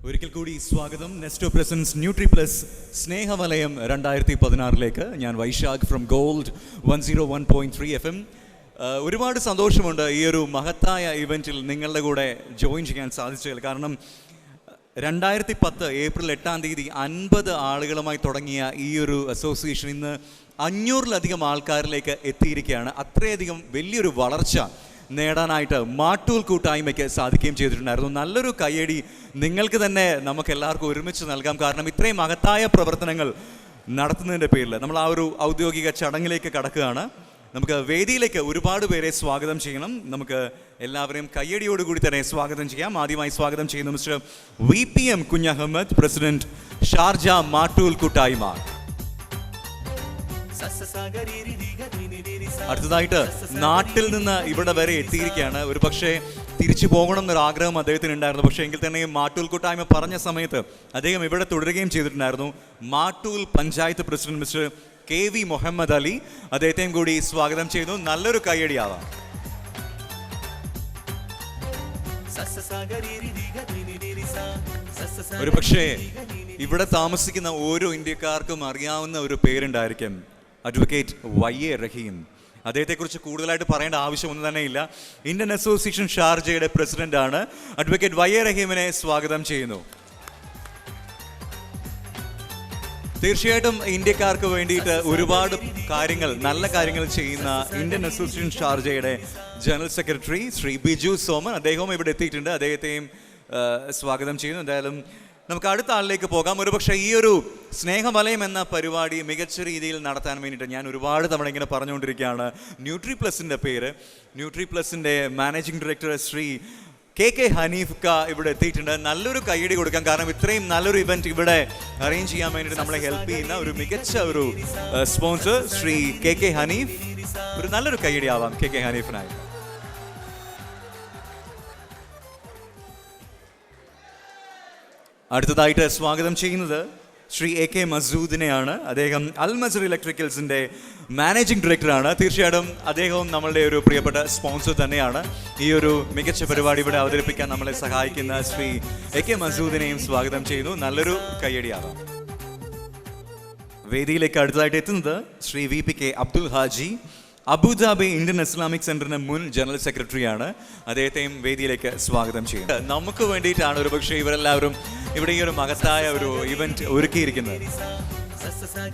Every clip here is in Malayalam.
ഒരിക്കൽ കൂടി സ്വാഗതം. നെസ്റ്റോ പ്രസൻസ് ന്യൂട്രി പ്ലസ് സ്നേഹവലയം 2016 ഞാൻ വൈശാഖ് ഫ്രം ഗോൾഡ് 101.3 FM. ഒരുപാട് സന്തോഷമുണ്ട് ഈ ഒരു മഹത്തായ ഇവൻറ്റിൽ നിങ്ങളുടെ കൂടെ ജോയിൻ ചെയ്യാൻ സാധിച്ചതിൽ. കാരണം 2010 ഏപ്രിൽ 8 50 ആളുകളുമായി തുടങ്ങിയ ഈ ഒരു അസോസിയേഷൻ ഇന്ന് 500-ലധികം ആൾക്കാരിലേക്ക് എത്തിയിരിക്കുകയാണ്. അത്രയധികം വലിയൊരു വളർച്ച നേടാനായിട്ട് മാട്ടൂൽ കൂട്ടായ്മയ്ക്ക് സാധിക്കുകയും ചെയ്തിട്ടുണ്ടായിരുന്നു. നല്ലൊരു കയ്യടി നിങ്ങൾക്ക് തന്നെ നമുക്ക് എല്ലാവർക്കും ഒരുമിച്ച് നൽകാം. കാരണം ഇത്രയും മഹത്തായ പ്രവർത്തനങ്ങൾ നടത്തുന്നതിൻ്റെ പേരിൽ നമ്മൾ ആ ഒരു ഔദ്യോഗിക ചടങ്ങിലേക്ക് കടക്കുകയാണ്. നമുക്ക് വേദിയിലേക്ക് ഒരുപാട് പേരെ സ്വാഗതം ചെയ്യണം. നമുക്ക് എല്ലാവരെയും കയ്യടിയോടുകൂടി തന്നെ സ്വാഗതം ചെയ്യാം. ആദ്യമായി സ്വാഗതം ചെയ്യുന്നു mister VPM Kunhahammad, president Sharjah Mattool കൂട്ടായ്മ. അടുത്തതായിട്ട് നാട്ടിൽ നിന്ന് ഇവിടെ വരെ എത്തിയിരിക്കുകയാണ്. ഒരു പക്ഷേ തിരിച്ചു പോകണം എന്നൊരാഗ്രഹം അദ്ദേഹത്തിന് ഉണ്ടായിരുന്നു. പക്ഷേ എങ്കിൽ തന്നെ മാട്ടൂൽ കൂട്ടായ്മ പറഞ്ഞ സമയത്ത് അദ്ദേഹം ഇവിടെ തുടരുകയും ചെയ്തിട്ടുണ്ടായിരുന്നു. Mattool panchayat president mister KV Muhammad Ali, അദ്ദേഹത്തെയും കൂടി സ്വാഗതം ചെയ്യുന്നു. നല്ലൊരു കയ്യടിയാവാം. ഒരു പക്ഷേ ഇവിടെ താമസിക്കുന്ന ഓരോ ഇന്ത്യക്കാർക്കും അറിയാവുന്ന ഒരു പേരുണ്ടായിരിക്കും, അഡ്വക്കേറ്റ് YA റഹീം. അദ്ദേഹത്തെക്കുറിച്ച് കൂടുതലായിട്ട് പറയേണ്ട ആവശ്യമൊന്നും തന്നെ ഇല്ല. ഇന്ത്യൻ അസോസിയേഷൻ ഷാർജയുടെ പ്രസിഡന്റാണ്. അഡ്വക്കേറ്റ് YA റഹീമിനെ സ്വാഗതം ചെയ്യുന്നു. തീർച്ചയായിട്ടും ഇന്ത്യക്കാർക്ക് വേണ്ടിയിട്ട് ഒരുപാട് കാര്യങ്ങൾ, നല്ല കാര്യങ്ങൾ ചെയ്യുന്ന ഇന്ത്യൻ അസോസിയേഷൻ ഷാർജയുടെ ജനറൽ സെക്രട്ടറി ശ്രീ ബിജു സോമൻ, അദ്ദേഹവും ഇവിടെ എത്തിയിട്ടുണ്ട്. അദ്ദേഹത്തെയും സ്വാഗതം ചെയ്യുന്നു. എന്തായാലും നമുക്ക് അടുത്ത ആളിലേക്ക് പോകാം. ഒരുപക്ഷെ ഈ ഒരു സ്നേഹവലയം എന്ന പരിപാടി മികച്ച രീതിയിൽ നടത്താൻ വേണ്ടിയിട്ട് ഞാൻ ഒരുപാട് തവണ ഇങ്ങനെ പറഞ്ഞുകൊണ്ടിരിക്കുകയാണ്. ന്യൂട്രി പ്ലസിൻ്റെ പേര്, ന്യൂട്രി പ്ലസിൻ്റെ മാനേജിംഗ് ഡയറക്ടർ ശ്രീ KK ഹനീഫ്ക ഇവിടെ എത്തിയിട്ടുണ്ട്. നല്ലൊരു കയ്യടി കൊടുക്കാം. കാരണം ഇത്രയും നല്ലൊരു ഇവൻറ്റ് ഇവിടെ അറേഞ്ച് ചെയ്യാൻ വേണ്ടിയിട്ട് നമ്മളെ ഹെൽപ്പ് ചെയ്യുന്ന ഒരു മികച്ച ഒരു സ്പോൺസർ ശ്രീ KK ഹനീഫ്. ഒരു നല്ലൊരു കയ്യടി ആവാം KK ഹനീഫിനായി. അടുത്തതായിട്ട് സ്വാഗതം ചെയ്യുന്നത് ശ്രീ AK മസൂദിനെയാണ്. അദ്ദേഹം അൽമസർ ഇലക്ട്രിക്കൽസിൻ്റെ മാനേജിംഗ് ഡയറക്ടറാണ്. തീർച്ചയായിട്ടും അദ്ദേഹവും നമ്മളുടെ ഒരു പ്രിയപ്പെട്ട സ്പോൺസർ തന്നെയാണ്. ഈ ഒരു മികച്ച പരിപാടി ഇവിടെ അവതരിപ്പിക്കാൻ നമ്മളെ സഹായിക്കുന്ന ശ്രീ AK മസൂദിനെയും സ്വാഗതം ചെയ്യുന്നു. നല്ലൊരു കയ്യടിയാവാം. വേദിയിലേക്ക് അടുത്തതായിട്ട് എത്തുന്നത് Shri VPK Abdul Haji, Abu Dhabi Indian Islamic സെന്ററിന്റെ മുൻ ജനറൽ സെക്രട്ടറിയാണ്. അദ്ദേഹത്തെയും വേദിയിലേക്ക് സ്വാഗതം ചെയ്യും. നമുക്ക് വേണ്ടിയിട്ടാണ് ഒരുപക്ഷെ ഇവരെല്ലാവരും ഇവിടെ ഈ ഒരു മഹത്തായ ഒരു ഇവന്റ് ഒരുക്കിയിരിക്കുന്നത്.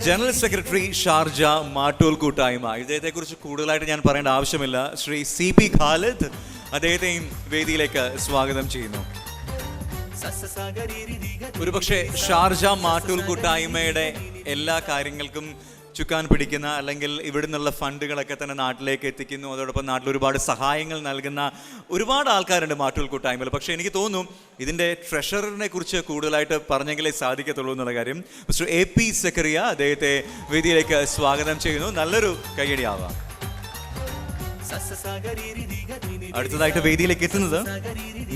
ജനറൽ സെക്രട്ടറി ഷാർജ മാട്ടൂൽ കൂട്ടായ്മ, ഇദ്ദേഹത്തെക്കുറിച്ച് കൂടുതലായിട്ട് ഞാൻ പറയേണ്ട ആവശ്യമില്ല. ശ്രീ CP ഖാലിദ്, അദ്ദേഹത്തെയും വേദിയിലേക്ക് സ്വാഗതം ചെയ്യുന്നു. ഒരുപക്ഷെ ഷാർജ മാട്ടൂൽ കൂട്ടായ്മയുടെ എല്ലാ കാര്യങ്ങൾക്കും ചുക്കാൻ പിടിക്കുന്ന, അല്ലെങ്കിൽ ഇവിടെ നിന്നുള്ള ഫണ്ടുകളൊക്കെ തന്നെ നാട്ടിലേക്ക് എത്തിക്കുന്നു. അതോടൊപ്പം നാട്ടിൽ ഒരുപാട് സഹായങ്ങൾ നൽകുന്ന ഒരുപാട് ആൾക്കാരുണ്ട് മാട്ടൂൽ കൂട്ടായ്മയിൽ. പക്ഷേ എനിക്ക് തോന്നുന്നു ഇതിൻ്റെ ട്രഷററിനെ കുറിച്ച് കൂടുതലായിട്ട് പറഞ്ഞെങ്കിലേ സാധിക്കത്തുള്ളൂ എന്നുള്ള കാര്യം. മിസ്റ്റർ AP സക്കറിയ, അദ്ദേഹത്തെ വേദിയിലേക്ക് സ്വാഗതം ചെയ്യുന്നു. നല്ലൊരു കയ്യടിയാവാം. അടുത്തതായിട്ട് വേദിയിലേക്ക് എത്തുന്നത്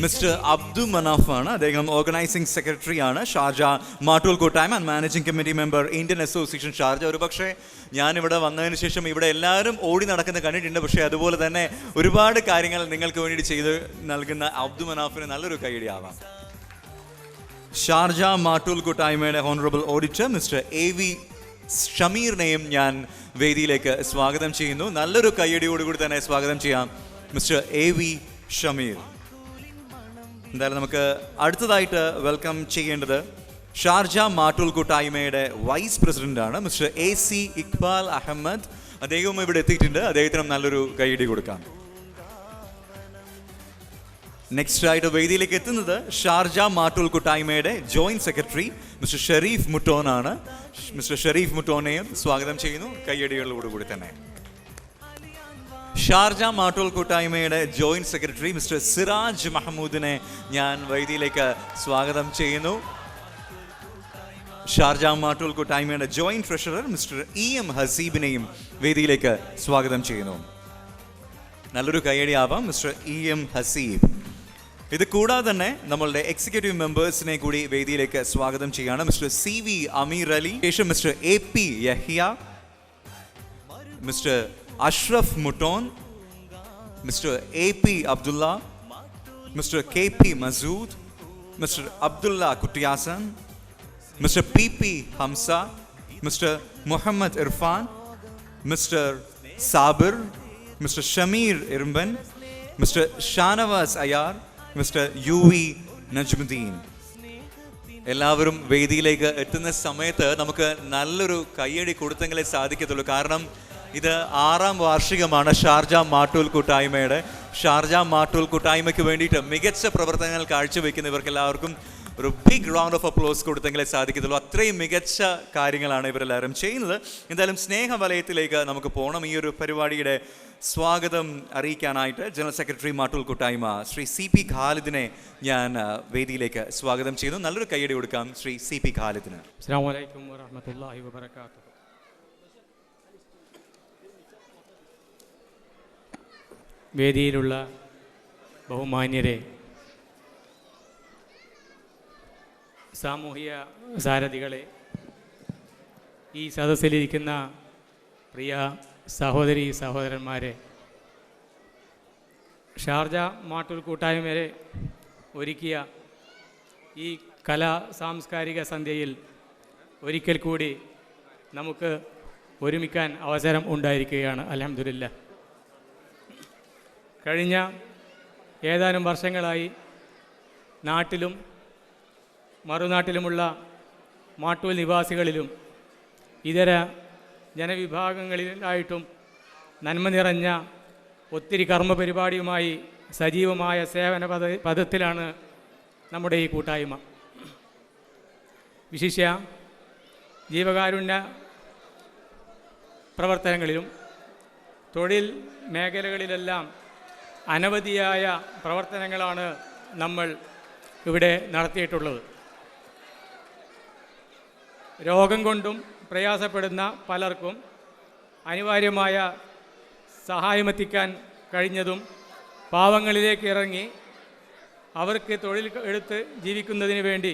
മിസ്റ്റർ അബ്ദു മനാഫാണ്. അദ്ദേഹം ഓർഗനൈസിംഗ് സെക്രട്ടറിയാണ് ഷാർജ മാട്ടൂൽ കൂട്ടായ്മ and managing committee member Indian Association Sharjah. ഒരുപക്ഷെ ഞാനിവിടെ വന്നതിന് ശേഷം ഇവിടെ എല്ലാവരും ഓടി നടക്കുന്ന കണ്ടിട്ടുണ്ട്. പക്ഷേ അതുപോലെ തന്നെ ഒരുപാട് കാര്യങ്ങൾ നിങ്ങൾക്ക് വേണ്ടി ചെയ്ത് നൽകുന്ന അബ്ദു മനാഫിന് നല്ലൊരു കയ്യടിയാവാം. ഷാർജ മാട്ടൂൽ കൂട്ടായ്മയുടെ ഹോണറബിൾ ഓഡിറ്റർ മിസ്റ്റർ AV ഷമീറിനെയും ഞാൻ വേദിയിലേക്ക് സ്വാഗതം ചെയ്യുന്നു. നല്ലൊരു കയ്യടിയോടുകൂടി തന്നെ സ്വാഗതം ചെയ്യാം മിസ്റ്റർ AV ഷമീർ. എന്തായാലും നമുക്ക് അടുത്തതായിട്ട് വെൽക്കം ചെയ്യേണ്ടത് ഷാർജ മാട്ടൂൽ കൂട്ടായ്മയുടെ വൈസ് പ്രസിഡന്റാണ് മിസ്റ്റർ AC ഇക്ബാൽ അഹമ്മദ്. അദ്ദേഹവും ഇവിടെ എത്തിയിട്ടുണ്ട്. അദ്ദേഹത്തിനും നല്ലൊരു കയ്യടി കൊടുക്കാം. നെക്സ്റ്റ് ആയിട്ട് വേദിയിലേക്ക് എത്തുന്നത് ഷാർജ മാട്ടൂൽ കൂട്ടായ്മയുടെ ജോയിന്റ് സെക്രട്ടറി മിസ്റ്റർ ഷെരീഫ് മുട്ടോൻ ആണ്. മിസ്റ്റർ ഷെരീഫ് മുട്ടോനെയും സ്വാഗതം ചെയ്യുന്നു കയ്യടികളോടുകൂടി തന്നെ. ഷാർജ മാട്ടൂൽ കൂട്ടായ്മയുടെ ജോയിന്റ് സെക്രട്ടറി മിസ്റ്റർ സിറാജ് മഹമ്മൂദിനെ ഞാൻ വേദിയിലേക്ക് സ്വാഗതം ചെയ്യുന്നു. ഷാർജ മാട്ടൂൽ കൂട്ടായ്മയുടെ ജോയിന്റ് ട്രഷറർ മിസ്റ്റർ EM ഹസീബിനെയും വേദിയിലേക്ക് സ്വാഗതം ചെയ്യുന്നു. നല്ലൊരു കയ്യടി ആവാം മിസ്റ്റർ EM ഹസീബ്. ഇത് കൂടാതെ തന്നെ നമ്മളുടെ എക്സിക്യൂട്ടീവ് മെമ്പേഴ്സിനെ കൂടി വേദിയിലേക്ക് സ്വാഗതം ചെയ്യാണ്. മിസ്റ്റർ CV അമീർ അലി, ശേഷം mister AP Yahiya, mister Ashraf Mutton, mister AP Abdullah, mister KP Masood, Mr. Abdullah Kuttiyasan, Mr. P.P. Hamza, Mr. Muhammad Irfan, Mr. Sabir, Mr. Shamir Irmban, Mr. Shanawaz Ayar, Mr. U.V. Najmuddin. എല്ലാവരും വേദിയിലേക്ക് എത്തുന്ന സമയത്ത് നമുക്ക് നല്ലൊരു കയ്യടി കൊടുത്തെങ്കിലേ സാധിക്കത്തുള്ളൂ. കാരണം ഇത് 6ാം വാർഷികമാണ് ഷാർജ മാട്ടൂൽ കൂട്ടായ്മയുടെ. ഷാർജ മാട്ടൂൽ കൂട്ടായ്മയ്ക്ക് വേണ്ടിയിട്ട് മികച്ച പ്രവർത്തനങ്ങൾ കാഴ്ചവെക്കുന്ന ഇവർക്ക് എല്ലാവർക്കും ഒരു ബിഗ് റൗണ്ട് ഓഫ് അപ്ലോസ് കൊടുത്തെങ്കിലേ സാധിക്കത്തുള്ളൂ. അത്രയും മികച്ച കാര്യങ്ങളാണ് ഇവരെല്ലാവരും ചെയ്യുന്നത്. എന്തായാലും സ്നേഹവലയത്തിലേക്ക് നമുക്ക് പോകണം. ഈ ഒരു പരിപാടിയുടെ സ്വാഗതം അറിയിക്കാനായിട്ട് ജനറൽ സെക്രട്ടറി മാട്ടൂൽ കൂട്ടായ്മ ശ്രീ CP ഖാലിദിനെ ഞാൻ വേദിയിലേക്ക് സ്വാഗതം ചെയ്യുന്നു. നല്ലൊരു കയ്യടി കൊടുക്കാം ശ്രീ CP ഖാലിദിന്. അസ്സലാമു അലൈക്കും വറഹ്മത്തുള്ളാഹി വബറകാതുഹു. വേദിയിലുള്ള ബഹുമാന്യരെ, സാമൂഹിക സാരഥികളെ, ഈ സദസ്സിലിരിക്കുന്ന പ്രിയ സഹോദരി സഹോദരന്മാരെ, ഷാർജ മാട്ടൂൽ കൂട്ടായ്മയെ ഒരുക്കിയ ഈ കലാ സാംസ്കാരിക സന്ധ്യയിൽ ഒരിക്കൽ കൂടി നമുക്ക് ഒരുമിക്കാൻ അവസരം ഉണ്ടായിരിക്കുകയാണ്. അൽഹംദുലില്ലാഹ്. കഴിഞ്ഞ ഏതാനും വർഷങ്ങളായി നാട്ടിലും മറുനാട്ടിലുമുള്ള മാട്ടൂൽ നിവാസികളിലും ഇതര ജനവിഭാഗങ്ങളിലായിട്ടും നന്മ നിറഞ്ഞ ഒത്തിരി കർമ്മപരിപാടിയുമായി സജീവമായ സേവന പദത്തിലാണ് നമ്മുടെ ഈ കൂട്ടായ്മ. വിശിഷ്യ ജീവകാരുണ്യ പ്രവർത്തനങ്ങളിലും തൊഴിൽ മേഖലകളിലെല്ലാം അനവധിയായ പ്രവർത്തനങ്ങളാണ് നമ്മൾ ഇവിടെ നടത്തിയിട്ടുള്ളത്. രോഗം കൊണ്ടും പ്രയാസപ്പെടുന്ന പലർക്കും അനിവാര്യമായ സഹായമെത്തിക്കാൻ കഴിഞ്ഞതും പാവങ്ങളിലേക്ക് ഇറങ്ങി അവർക്ക് തൊഴിൽ എടുത്ത് ജീവിക്കുന്നതിന് വേണ്ടി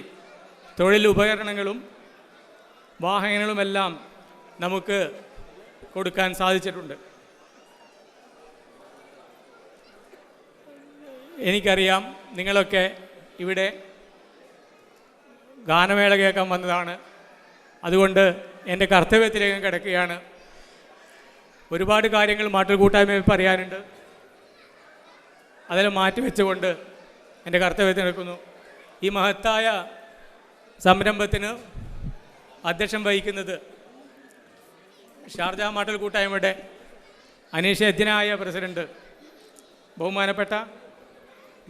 തൊഴിൽ ഉപകരണങ്ങളും വാഹനങ്ങളുമെല്ലാം നമുക്ക് കൊടുക്കാൻ സാധിച്ചിട്ടുണ്ട്. എനിക്കറിയാം നിങ്ങളൊക്കെ ഇവിടെ ഗാനമേള കേൾക്കാൻ വന്നതാണ്. അതുകൊണ്ട് എൻ്റെ കർത്തവ്യത്തിലേക്ക് കിടക്കുകയാണ്. ഒരുപാട് കാര്യങ്ങൾ മാട്ടൂൽ കൂട്ടായ്മയിൽ പറയാനുണ്ട്. അതിൽ മാറ്റിവെച്ചുകൊണ്ട് എൻ്റെ കർത്തവ്യത്തിൽ നിൽക്കുന്നു. ഈ മഹത്തായ സംരംഭത്തിന് അധ്യക്ഷം വഹിക്കുന്നത് ഷാർജ മാട്ടൂൽ കൂട്ടായ്മയുടെ അനീഷജ്ഞനായ പ്രസിഡന്റ് ബഹുമാനപ്പെട്ട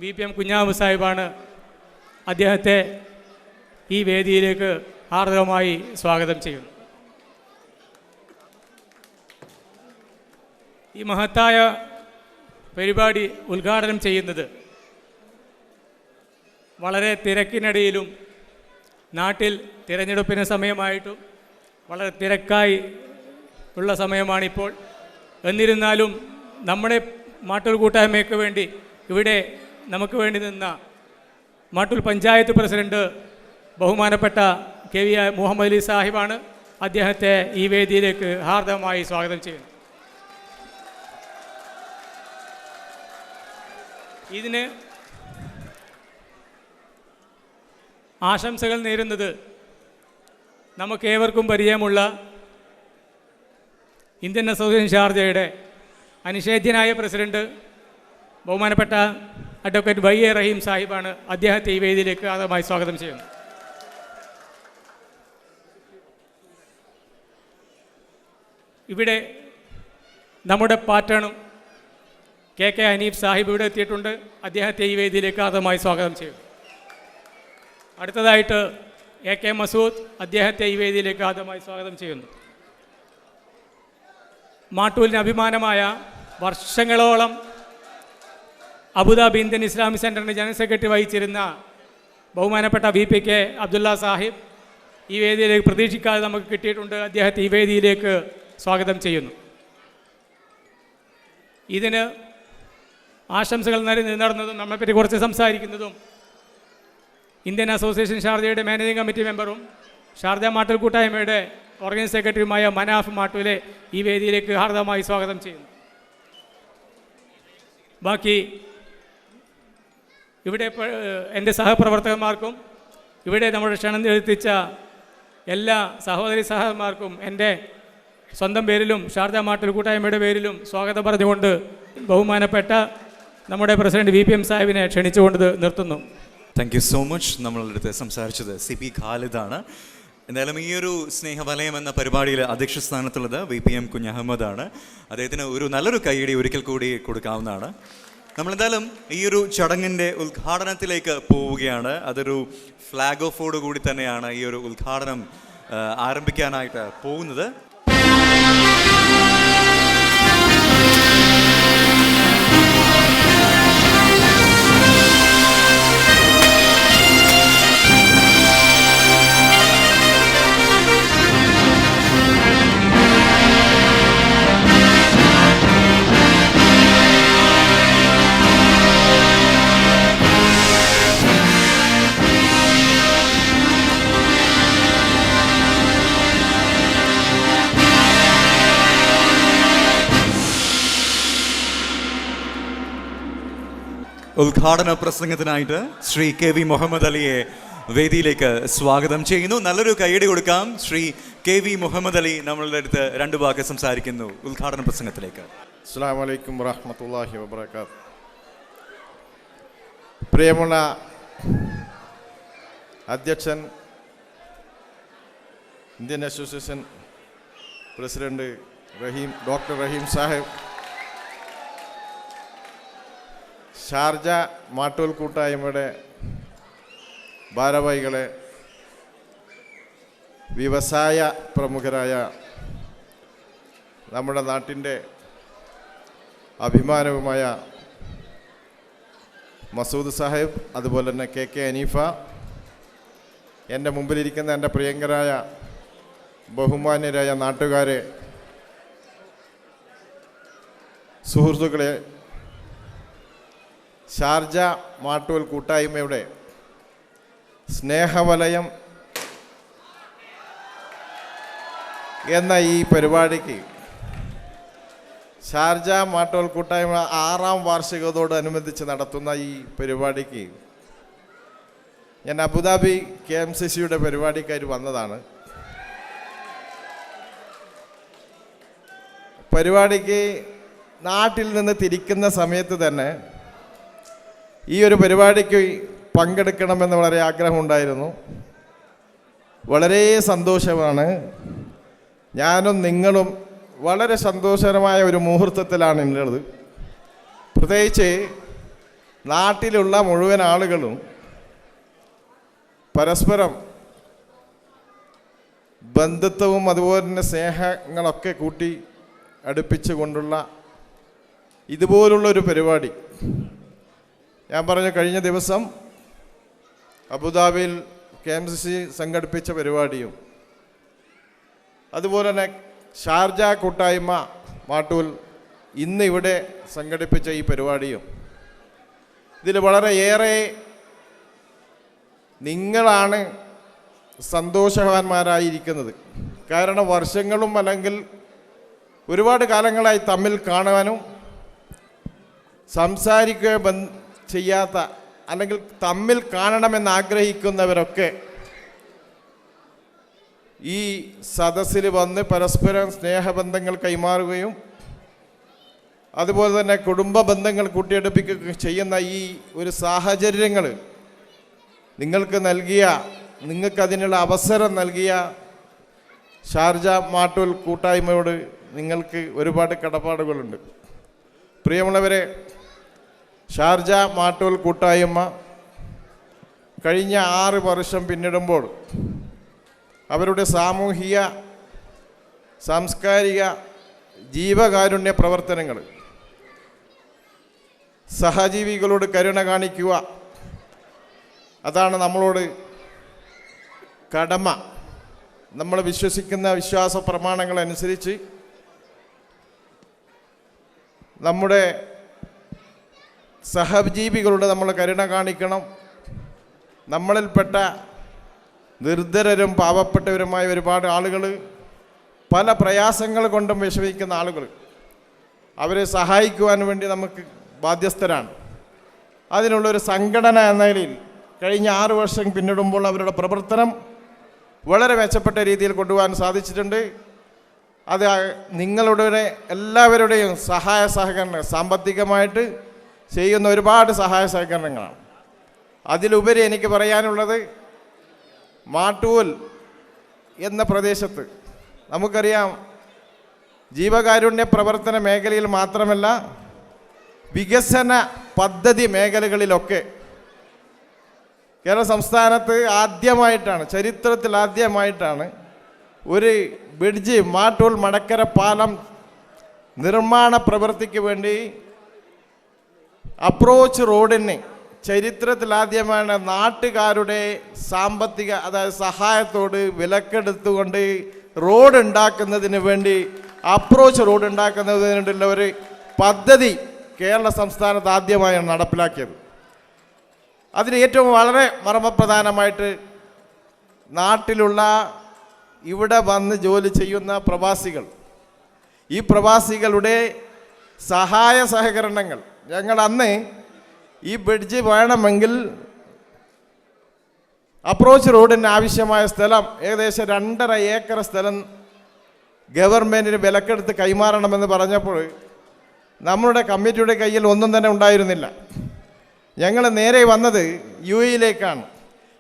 VPM കുഞ്ഞാമു സാഹിബാണ്. അദ്ദേഹത്തെ ഈ വേദിയിലേക്ക് ആർദ്രമായി സ്വാഗതം ചെയ്യുന്നു. ഈ മഹത്തായ പരിപാടി ഉദ്ഘാടനം ചെയ്യുന്നത് വളരെ തിരക്കിനിടയിലും നാട്ടിൽ തിരഞ്ഞെടുപ്പിന് സമയമായിട്ടും വളരെ തിരക്കായി ഉള്ള സമയമാണിപ്പോൾ. എന്നിരുന്നാലും നമ്മുടെ മാട്ടൂൽ കൂട്ടായ്മയ്ക്ക് വേണ്ടി ഇവിടെ നമുക്ക് വേണ്ടി നിന്ന മാട്ടൂൽ പഞ്ചായത്ത് പ്രസിഡന്റ് ബഹുമാനപ്പെട്ട KV മുഹമ്മദ് അലി സാഹിബാണ്. അദ്ദേഹത്തെ ഈ വേദിയിലേക്ക് ഹാർദവമായി സ്വാഗതം ചെയ്യുന്നു. ഇതിന് ആശംസകൾ നേരുന്നത് നമുക്കേവർക്കും പരിചയമുള്ള ഇന്ത്യൻ അസോസിയേഷൻ ഷാർജയുടെ അനിഷേധ്യനായ പ്രസിഡന്റ് ബഹുമാനപ്പെട്ട അഡ്വക്കേറ്റ് YA റഹീം സാഹിബാണ്. അദ്ദേഹത്തെ ഈ വേദിയിലേക്ക് ആദ്യമായി സ്വാഗതം ചെയ്യുന്നു. ഇവിടെ നമ്മുടെ പാറ്റേണും KK ഹനീഫ് സാഹിബ് ഇവിടെ എത്തിയിട്ടുണ്ട്. അദ്ദേഹത്തെ ഈ വേദിയിലേക്ക് ആദ്യമായി സ്വാഗതം ചെയ്യുന്നു. അടുത്തതായിട്ട് AK മസൂദ്, അദ്ദേഹത്തെ ഈ വേദിയിലേക്ക് ആദ്യമായി സ്വാഗതം ചെയ്യുന്നു. മാട്ടൂലിന് അഭിമാനമായ വർഷങ്ങളോളം അബുദാബി ഇന്ത്യൻ ഇസ്ലാമിക് സെൻറ്ററിൻ്റെ ജനറൽ സെക്രട്ടറി വഹിച്ചിരുന്ന ബഹുമാനപ്പെട്ട VPK അബ്ദുള്ള സാഹിബ് ഈ വേദിയിലേക്ക് പ്രതീക്ഷിക്കാതെ നമുക്ക് കിട്ടിയിട്ടുണ്ട്. അദ്ദേഹത്തെ ഈ വേദിയിലേക്ക് സ്വാഗതം ചെയ്യുന്നു. ഇതിന് ആശംസകൾ നടന്നതും നമ്മളെപ്പറ്റി കുറച്ച് സംസാരിക്കുന്നതും ഇന്ത്യൻ അസോസിയേഷൻ ഷാർജയുടെ മാനേജിംഗ് കമ്മിറ്റി മെമ്പറും ഷാർജ മാട്ടൂൽ കൂട്ടായ്മയുടെ ഓർഗനൈസിംഗ് സെക്രട്ടറിയുമായ മനാഫ് മാട്ടൂലെ ഈ വേദിയിലേക്ക് ഹാർദവമായി സ്വാഗതം ചെയ്യുന്നു. ബാക്കി ഇവിടെ എൻ്റെ സഹപ്രവർത്തകന്മാർക്കും ഇവിടെ നമ്മുടെ ക്ഷണം എത്തിച്ച എല്ലാ സഹോദരി സഹോദരന്മാർക്കും എൻ്റെ സ്വന്തം പേരിലും ഷാർജ മാട്ടൂൽ കൂട്ടായ്മയുടെ പേരിലും സ്വാഗതം പറഞ്ഞുകൊണ്ട് ബഹുമാനപ്പെട്ട നമ്മുടെ പ്രസിഡന്റ് VPM സാഹിബിനെ ക്ഷണിച്ചുകൊണ്ട് നിർത്തുന്നു. Thank you so much. നമ്മളുടെ അടുത്ത് സംസാരിച്ചത് CP ഖാലിദാണ്. എന്തായാലും ഈ ഒരു സ്നേഹവലയം എന്ന പരിപാടിയിൽ അധ്യക്ഷ സ്ഥാനത്തുള്ളത് VPM കുഞ്ഞഹമ്മദാണ്. അദ്ദേഹത്തിന് ഒരു നല്ലൊരു കൈയടി ഒരിക്കൽ കൂടി കൊടുക്കാവുന്നതാണ്. നമ്മളെന്തായാലും ഈ ഒരു ചടങ്ങിൻ്റെ ഉദ്ഘാടനത്തിലേക്ക് പോവുകയാണ്. അതൊരു ഫ്ലാഗ് ഓഫോട് കൂടി തന്നെയാണ് ഈ ഒരു ഉദ്ഘാടനം ആരംഭിക്കാനായിട്ട് പോകുന്നത്. ഉദ്ഘാടന പ്രസംഗത്തിനായിട്ട് ശ്രീ KV മുഹമ്മദ് അലിയെ വേദിയിലേക്ക് സ്വാഗതം ചെയ്യുന്നു. നല്ലൊരു കൈയടി കൊടുക്കാം. ശ്രീ KV മുഹമ്മദ് അലി നമ്മളുടെ അടുത്ത് 2 വാക്ക് സംസാരിക്കുന്നു ഉദ്ഘാടന പ്രസംഗത്തിലേക്ക്. അസ്സലാമു അലൈക്കും വറഹ്മത്തുള്ളാഹി വബറകാതുഹു. പ്രിയമുള്ള അധ്യക്ഷൻ, ഇന്ത്യൻ അസോസിയേഷൻ പ്രസിഡന്റ് ഡോക്ടർ റഹീം സാഹിബ്, ഷാർജ മാട്ടൂൽ കൂട്ടായ്മയുടെ ഭാരവാഹികളെ, വ്യവസായ പ്രമുഖരായ നമ്മുടെ നാട്ടിൻ്റെ അഭിമാനവുമായ മസൂദ് സാഹിബ്, അതുപോലെ തന്നെ KK ഹനീഫ, എൻ്റെ മുമ്പിലിരിക്കുന്ന എൻ്റെ പ്രിയങ്കരായ ബഹുമാന്യരായ നാട്ടുകാരെ, സുഹൃത്തുക്കളെ, ഷാർജ മാട്ടൂൽ കൂട്ടായ്മയുടെ സ്നേഹവലയം എന്ന ഈ പരിപാടിക്ക്, ഷാർജ മാട്ടൂൽ കൂട്ടായ്മ 6ാം വാർഷികത്തോടനുബന്ധിച്ച് നടത്തുന്ന ഈ പരിപാടിക്ക് ഞാൻ അബുദാബി KMCCയുടെ പരിപാടിക്കായി വന്നതാണ്. പരിപാടിക്ക് നാട്ടിൽ നിന്ന് തിരിക്കുന്ന സമയത്ത് തന്നെ ഈ ഒരു പരിപാടിക്ക് പങ്കെടുക്കണമെന്ന് വളരെ ആഗ്രഹമുണ്ടായിരുന്നു. വളരെ സന്തോഷമാണ്. ഞാനും നിങ്ങളും വളരെ സന്തോഷകരമായ ഒരു മുഹൂർത്തത്തിലാണ് ഉള്ളത്. പ്രത്യേകിച്ച് നാട്ടിലുള്ള മുഴുവൻ ആളുകളും പരസ്പരം ബന്ധുത്വവും അതുപോലെ തന്നെ സ്നേഹങ്ങളൊക്കെ കൂട്ടി അടുപ്പിച്ചു കൊണ്ടുള്ള ഇതുപോലുള്ളൊരു പരിപാടി. ഞാൻ പറഞ്ഞു, കഴിഞ്ഞ ദിവസം അബുദാബിയിൽ KMCC സംഘടിപ്പിച്ച പരിപാടിയും അതുപോലെ തന്നെ ഷാർജ കൂട്ടായ്മ മാട്ടൂൽ ഇന്ന് ഇവിടെ സംഘടിപ്പിച്ച ഈ പരിപാടിയും, ഇതിൽ വളരെയേറെ നിങ്ങളാണ് സന്തോഷവാന്മാരായിരിക്കുന്നത്. കാരണം വർഷങ്ങളും അല്ലെങ്കിൽ ഒരുപാട് കാലങ്ങളായി തമ്മിൽ കാണുവാനും സംസാരിക്കുക ചെയ്യാത്ത അല്ലെങ്കിൽ തമ്മിൽ കാണണമെന്ന് ആഗ്രഹിക്കുന്നവരൊക്കെ ഈ സദസ്സിൽ വന്ന് പരസ്പരം സ്നേഹബന്ധങ്ങൾ കൈമാറുകയും അതുപോലെ തന്നെ കുടുംബ ബന്ധങ്ങൾ കൂട്ടിയെടുപ്പിക്കുകയും ചെയ്യുന്ന ഈ ഒരു സാഹചര്യങ്ങൾ നിങ്ങൾക്കതിനുള്ള അവസരം നൽകിയ ഷാർജ മാട്ടൂൽ കൂട്ടായ്മയോട് നിങ്ങൾക്ക് ഒരുപാട് കടപ്പാടുകളുണ്ട്. പ്രിയമുള്ളവരെ, ഷാർജ മാട്ടൂൽ കൂട്ടായ്മ കഴിഞ്ഞ 6 വർഷം പിന്നിടുമ്പോൾ അവരുടെ സാമൂഹിക സാംസ്കാരിക ജീവകാരുണ്യ പ്രവർത്തനങ്ങൾ, സഹജീവികളോട് കരുണ കാണിക്കുക, അതാണ് നമ്മളോട് കടമ. നമ്മൾ വിശ്വസിക്കുന്ന വിശ്വാസ പ്രമാണങ്ങളനുസരിച്ച് നമ്മുടെ സഹജീവികളോട് നമ്മൾ കരുണ കാണിക്കണം. നമ്മളിൽപ്പെട്ട നിർദ്ധരരും പാവപ്പെട്ടവരുമായ ഒരുപാട് ആളുകൾ, പല പ്രയാസങ്ങൾ കൊണ്ടും വിഷമിക്കുന്ന ആളുകൾ, അവരെ സഹായിക്കുവാൻ വേണ്ടി നമുക്ക് ബാധ്യസ്ഥരാണ്. അതിനുള്ളൊരു സംഘടന എന്ന നിലയിൽ കഴിഞ്ഞ 6 വർഷം പിന്നിടുമ്പോൾ അവരുടെ പ്രവർത്തനം വളരെ മെച്ചപ്പെട്ട രീതിയിൽ കൊണ്ടുപോകാൻ സാധിച്ചിട്ടുണ്ട്. അത് നിങ്ങളുടെ എല്ലാവരുടെയും സഹായ സഹകരണം, സാമ്പത്തികമായിട്ട് ചെയ്യുന്ന ഒരുപാട് സഹായ സഹകരണങ്ങളാണ്. അതിലുപരി എനിക്ക് പറയാനുള്ളത്, മാട്ടൂൽ എന്ന പ്രദേശത്ത് നമുക്കറിയാം, ജീവകാരുണ്യ പ്രവർത്തന മേഖലയിൽ മാത്രമല്ല വികസന പദ്ധതി മേഖലകളിലൊക്കെ കേരള സംസ്ഥാനത്ത് ആദ്യമായിട്ടാണ്, ചരിത്രത്തിൽ ആദ്യമായിട്ടാണ് ഒരു ബ്രിഡ്ജ്, മാട്ടൂൽ മടക്കര പാലം നിർമ്മാണ പ്രവൃത്തിക്ക് വേണ്ടി അപ്രോച്ച് റോഡിന് ചരിത്രത്തിൽ ആദ്യമാണ് നാട്ടുകാരുടെ സാമ്പത്തിക, അതായത് സഹായത്തോട് വിലക്കെടുത്തുകൊണ്ട് റോഡ് ഉണ്ടാക്കുന്നതിന് വേണ്ടി, അപ്രോച്ച് റോഡ് ഉണ്ടാക്കുന്നതിന് വേണ്ടിയുള്ള ഒരു പദ്ധതി കേരള സംസ്ഥാനത്ത് ആദ്യമായാണ് നടപ്പിലാക്കിയത്. അതിന് ഏറ്റവും വളരെ മർമ്മപ്രധാനമായിട്ട് നാട്ടിലുള്ള ഇവിടെ വന്ന് ജോലി ചെയ്യുന്ന പ്രവാസികൾ, ഈ പ്രവാസികളുടെ സഹായ സഹകരണങ്ങൾ, ഞങ്ങൾ അന്ന് ഈ ബ്രിഡ്ജ് വേണമെങ്കിൽ അപ്രോച്ച് റോഡിന് ആവശ്യമായ സ്ഥലം ഏകദേശം 2.5 ഏക്കർ സ്ഥലം ഗവൺമെൻറ്റിന് വിലക്കെടുത്ത് കൈമാറണമെന്ന് പറഞ്ഞപ്പോൾ നമ്മുടെ കമ്മിറ്റിയുടെ കയ്യിൽ ഒന്നും തന്നെ ഉണ്ടായിരുന്നില്ല. ഞങ്ങൾ നേരെ വന്നത് UAE-യിലേക്കാണ്.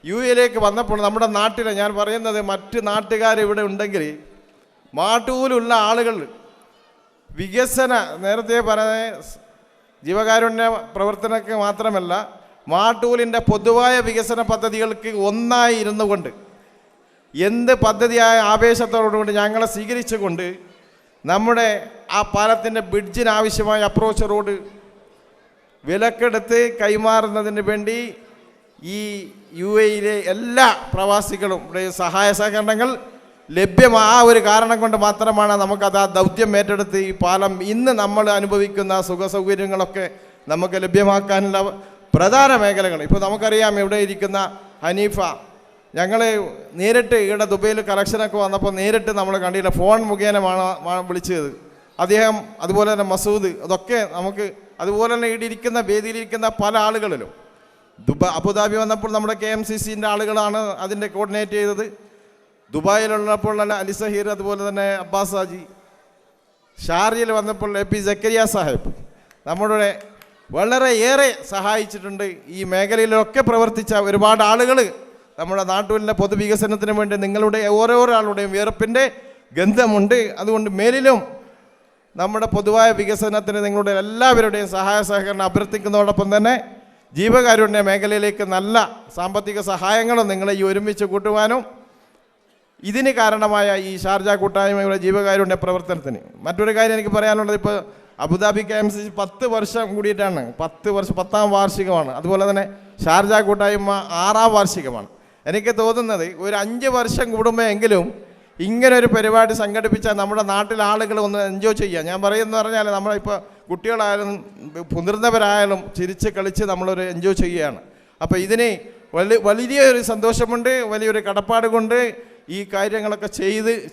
UAE-യിലേക്ക് വന്നപ്പോൾ നമ്മുടെ നാട്ടിലെ, ഞാൻ പറയുന്നത് മറ്റ് നാട്ടുകാർ ഇവിടെ ഉണ്ടെങ്കിൽ, മാട്ടൂലുള്ള ആളുകൾ വികസന, നേരത്തെ പറഞ്ഞ ജീവകാരുണ്യ പ്രവർത്തനങ്ങൾക്ക് മാത്രമല്ല, മാട്ടൂലിൻ്റെ പൊതുവായ വികസന പദ്ധതികൾക്ക് ഒന്നായി ഇരുന്നു കൊണ്ട്, എന്ത് പദ്ധതിയായ ആവേശത്തോടുകൂടി ഞങ്ങളെ സ്വീകരിച്ചുകൊണ്ട് നമ്മുടെ ആ പാലത്തിൻ്റെ ബ്രിഡ്ജിനാവശ്യമായ അപ്രോച്ച് റോഡ് വിലക്കെടുത്ത് കൈമാറുന്നതിന് വേണ്ടി ഈ UAE-യിലെ എല്ലാ പ്രവാസികളും സഹായ സഹകരണങ്ങൾ ലഭ്യമായ ഒരു കാരണം കൊണ്ട് മാത്രമാണ് നമുക്കത് ആ ദൗത്യം ഏറ്റെടുത്ത് ഈ പാലം ഇന്ന് നമ്മൾ അനുഭവിക്കുന്ന സുഖ സൗകര്യങ്ങളൊക്കെ നമുക്ക് ലഭ്യമാക്കാനുള്ള പ്രധാന മേഖലകൾ. ഇപ്പോൾ നമുക്കറിയാം, ഇവിടെ ഇരിക്കുന്ന ഹനീഫ, ഞങ്ങൾ നേരിട്ട് ഇവിടെ ദുബൈയിൽ കളക്ഷനൊക്കെ വന്നപ്പോൾ നേരിട്ട് നമ്മൾ കണ്ടില്ല, ഫോൺ മുഖേനമാണ് വിളിച്ചത് അദ്ദേഹം. അതുപോലെ തന്നെ മസൂദ്, അതൊക്കെ നമുക്ക്, അതുപോലെ തന്നെ ഇവിടെ ഇരിക്കുന്ന വേദിയിലിരിക്കുന്ന പല ആളുകളിലും, അബുദാബി വന്നപ്പോൾ നമ്മുടെ KMCC-ൻ്റെ ആളുകളാണ് അതിൻ്റെ കോർഡിനേറ്റ് ചെയ്തത്. ദുബായിലുള്ളപ്പോൾ അലി സഹീർ, അതുപോലെ തന്നെ അബ്ബാസ് ഹാജി, ഷാർജയിൽ വന്നപ്പോൾ AP സക്കരിയ സാഹിബ് നമ്മുടെ വളരെയേറെ സഹായിച്ചിട്ടുണ്ട്. ഈ മേഖലയിലൊക്കെ പ്രവർത്തിച്ച ഒരുപാട് ആളുകൾ നമ്മുടെ നാട്ടിലെ പൊതുവികസനത്തിന് വേണ്ടി നിങ്ങളുടെ ഓരോരാളുടെയും വിയർപ്പിൻ്റെ ഗന്ധമുണ്ട്. അതുകൊണ്ട് മേലിലും നമ്മുടെ പൊതുവായ വികസനത്തിന് നിങ്ങളുടെ എല്ലാവരുടെയും സഹായ സഹകരണം അഭ്യർത്ഥിക്കുന്നതോടൊപ്പം തന്നെ ജീവകാരുണ്യ മേഖലയിലേക്ക് നല്ല സാമ്പത്തിക സഹായങ്ങളും നിങ്ങളെ ഈ ഒരുമിച്ച് കൂട്ടുവാനും ഇതിന് കാരണമായ ഈ ഷാർജ കൂട്ടായ്മയുടെ ജീവകാരുണ്യ പ്രവർത്തനത്തിന്. മറ്റൊരു കാര്യം എനിക്ക് പറയാനുള്ളത്, ഇപ്പോൾ അബുദാബി KMCC 10 വർഷം കൂടിയിട്ടാണ്, 10ാം വാർഷികമാണ്. അതുപോലെ തന്നെ ഷാർജ കൂട്ടായ്മ 6ാം വാർഷികമാണ്. എനിക്ക് തോന്നുന്നത് ഒരു 5 വർഷം കൂടുമ്പോഴെങ്കിലും ഇങ്ങനൊരു പരിപാടി സംഘടിപ്പിച്ചാൽ നമ്മുടെ നാട്ടിലെ ആളുകൾ ഒന്ന് എൻജോയ് ചെയ്യുക. ഞാൻ പറയുന്നത് പറഞ്ഞാൽ, നമ്മളിപ്പോൾ കുട്ടികളായാലും മുതിർന്നവരായാലും ചിരിച്ച് കളിച്ച് നമ്മളൊരു എൻജോയ് ചെയ്യുകയാണ്. അപ്പോൾ ഇതിന് വലിയൊരു സന്തോഷമുണ്ട്, വലിയൊരു കടപ്പാട് കൊണ്ട് ഈ കാര്യങ്ങളൊക്കെ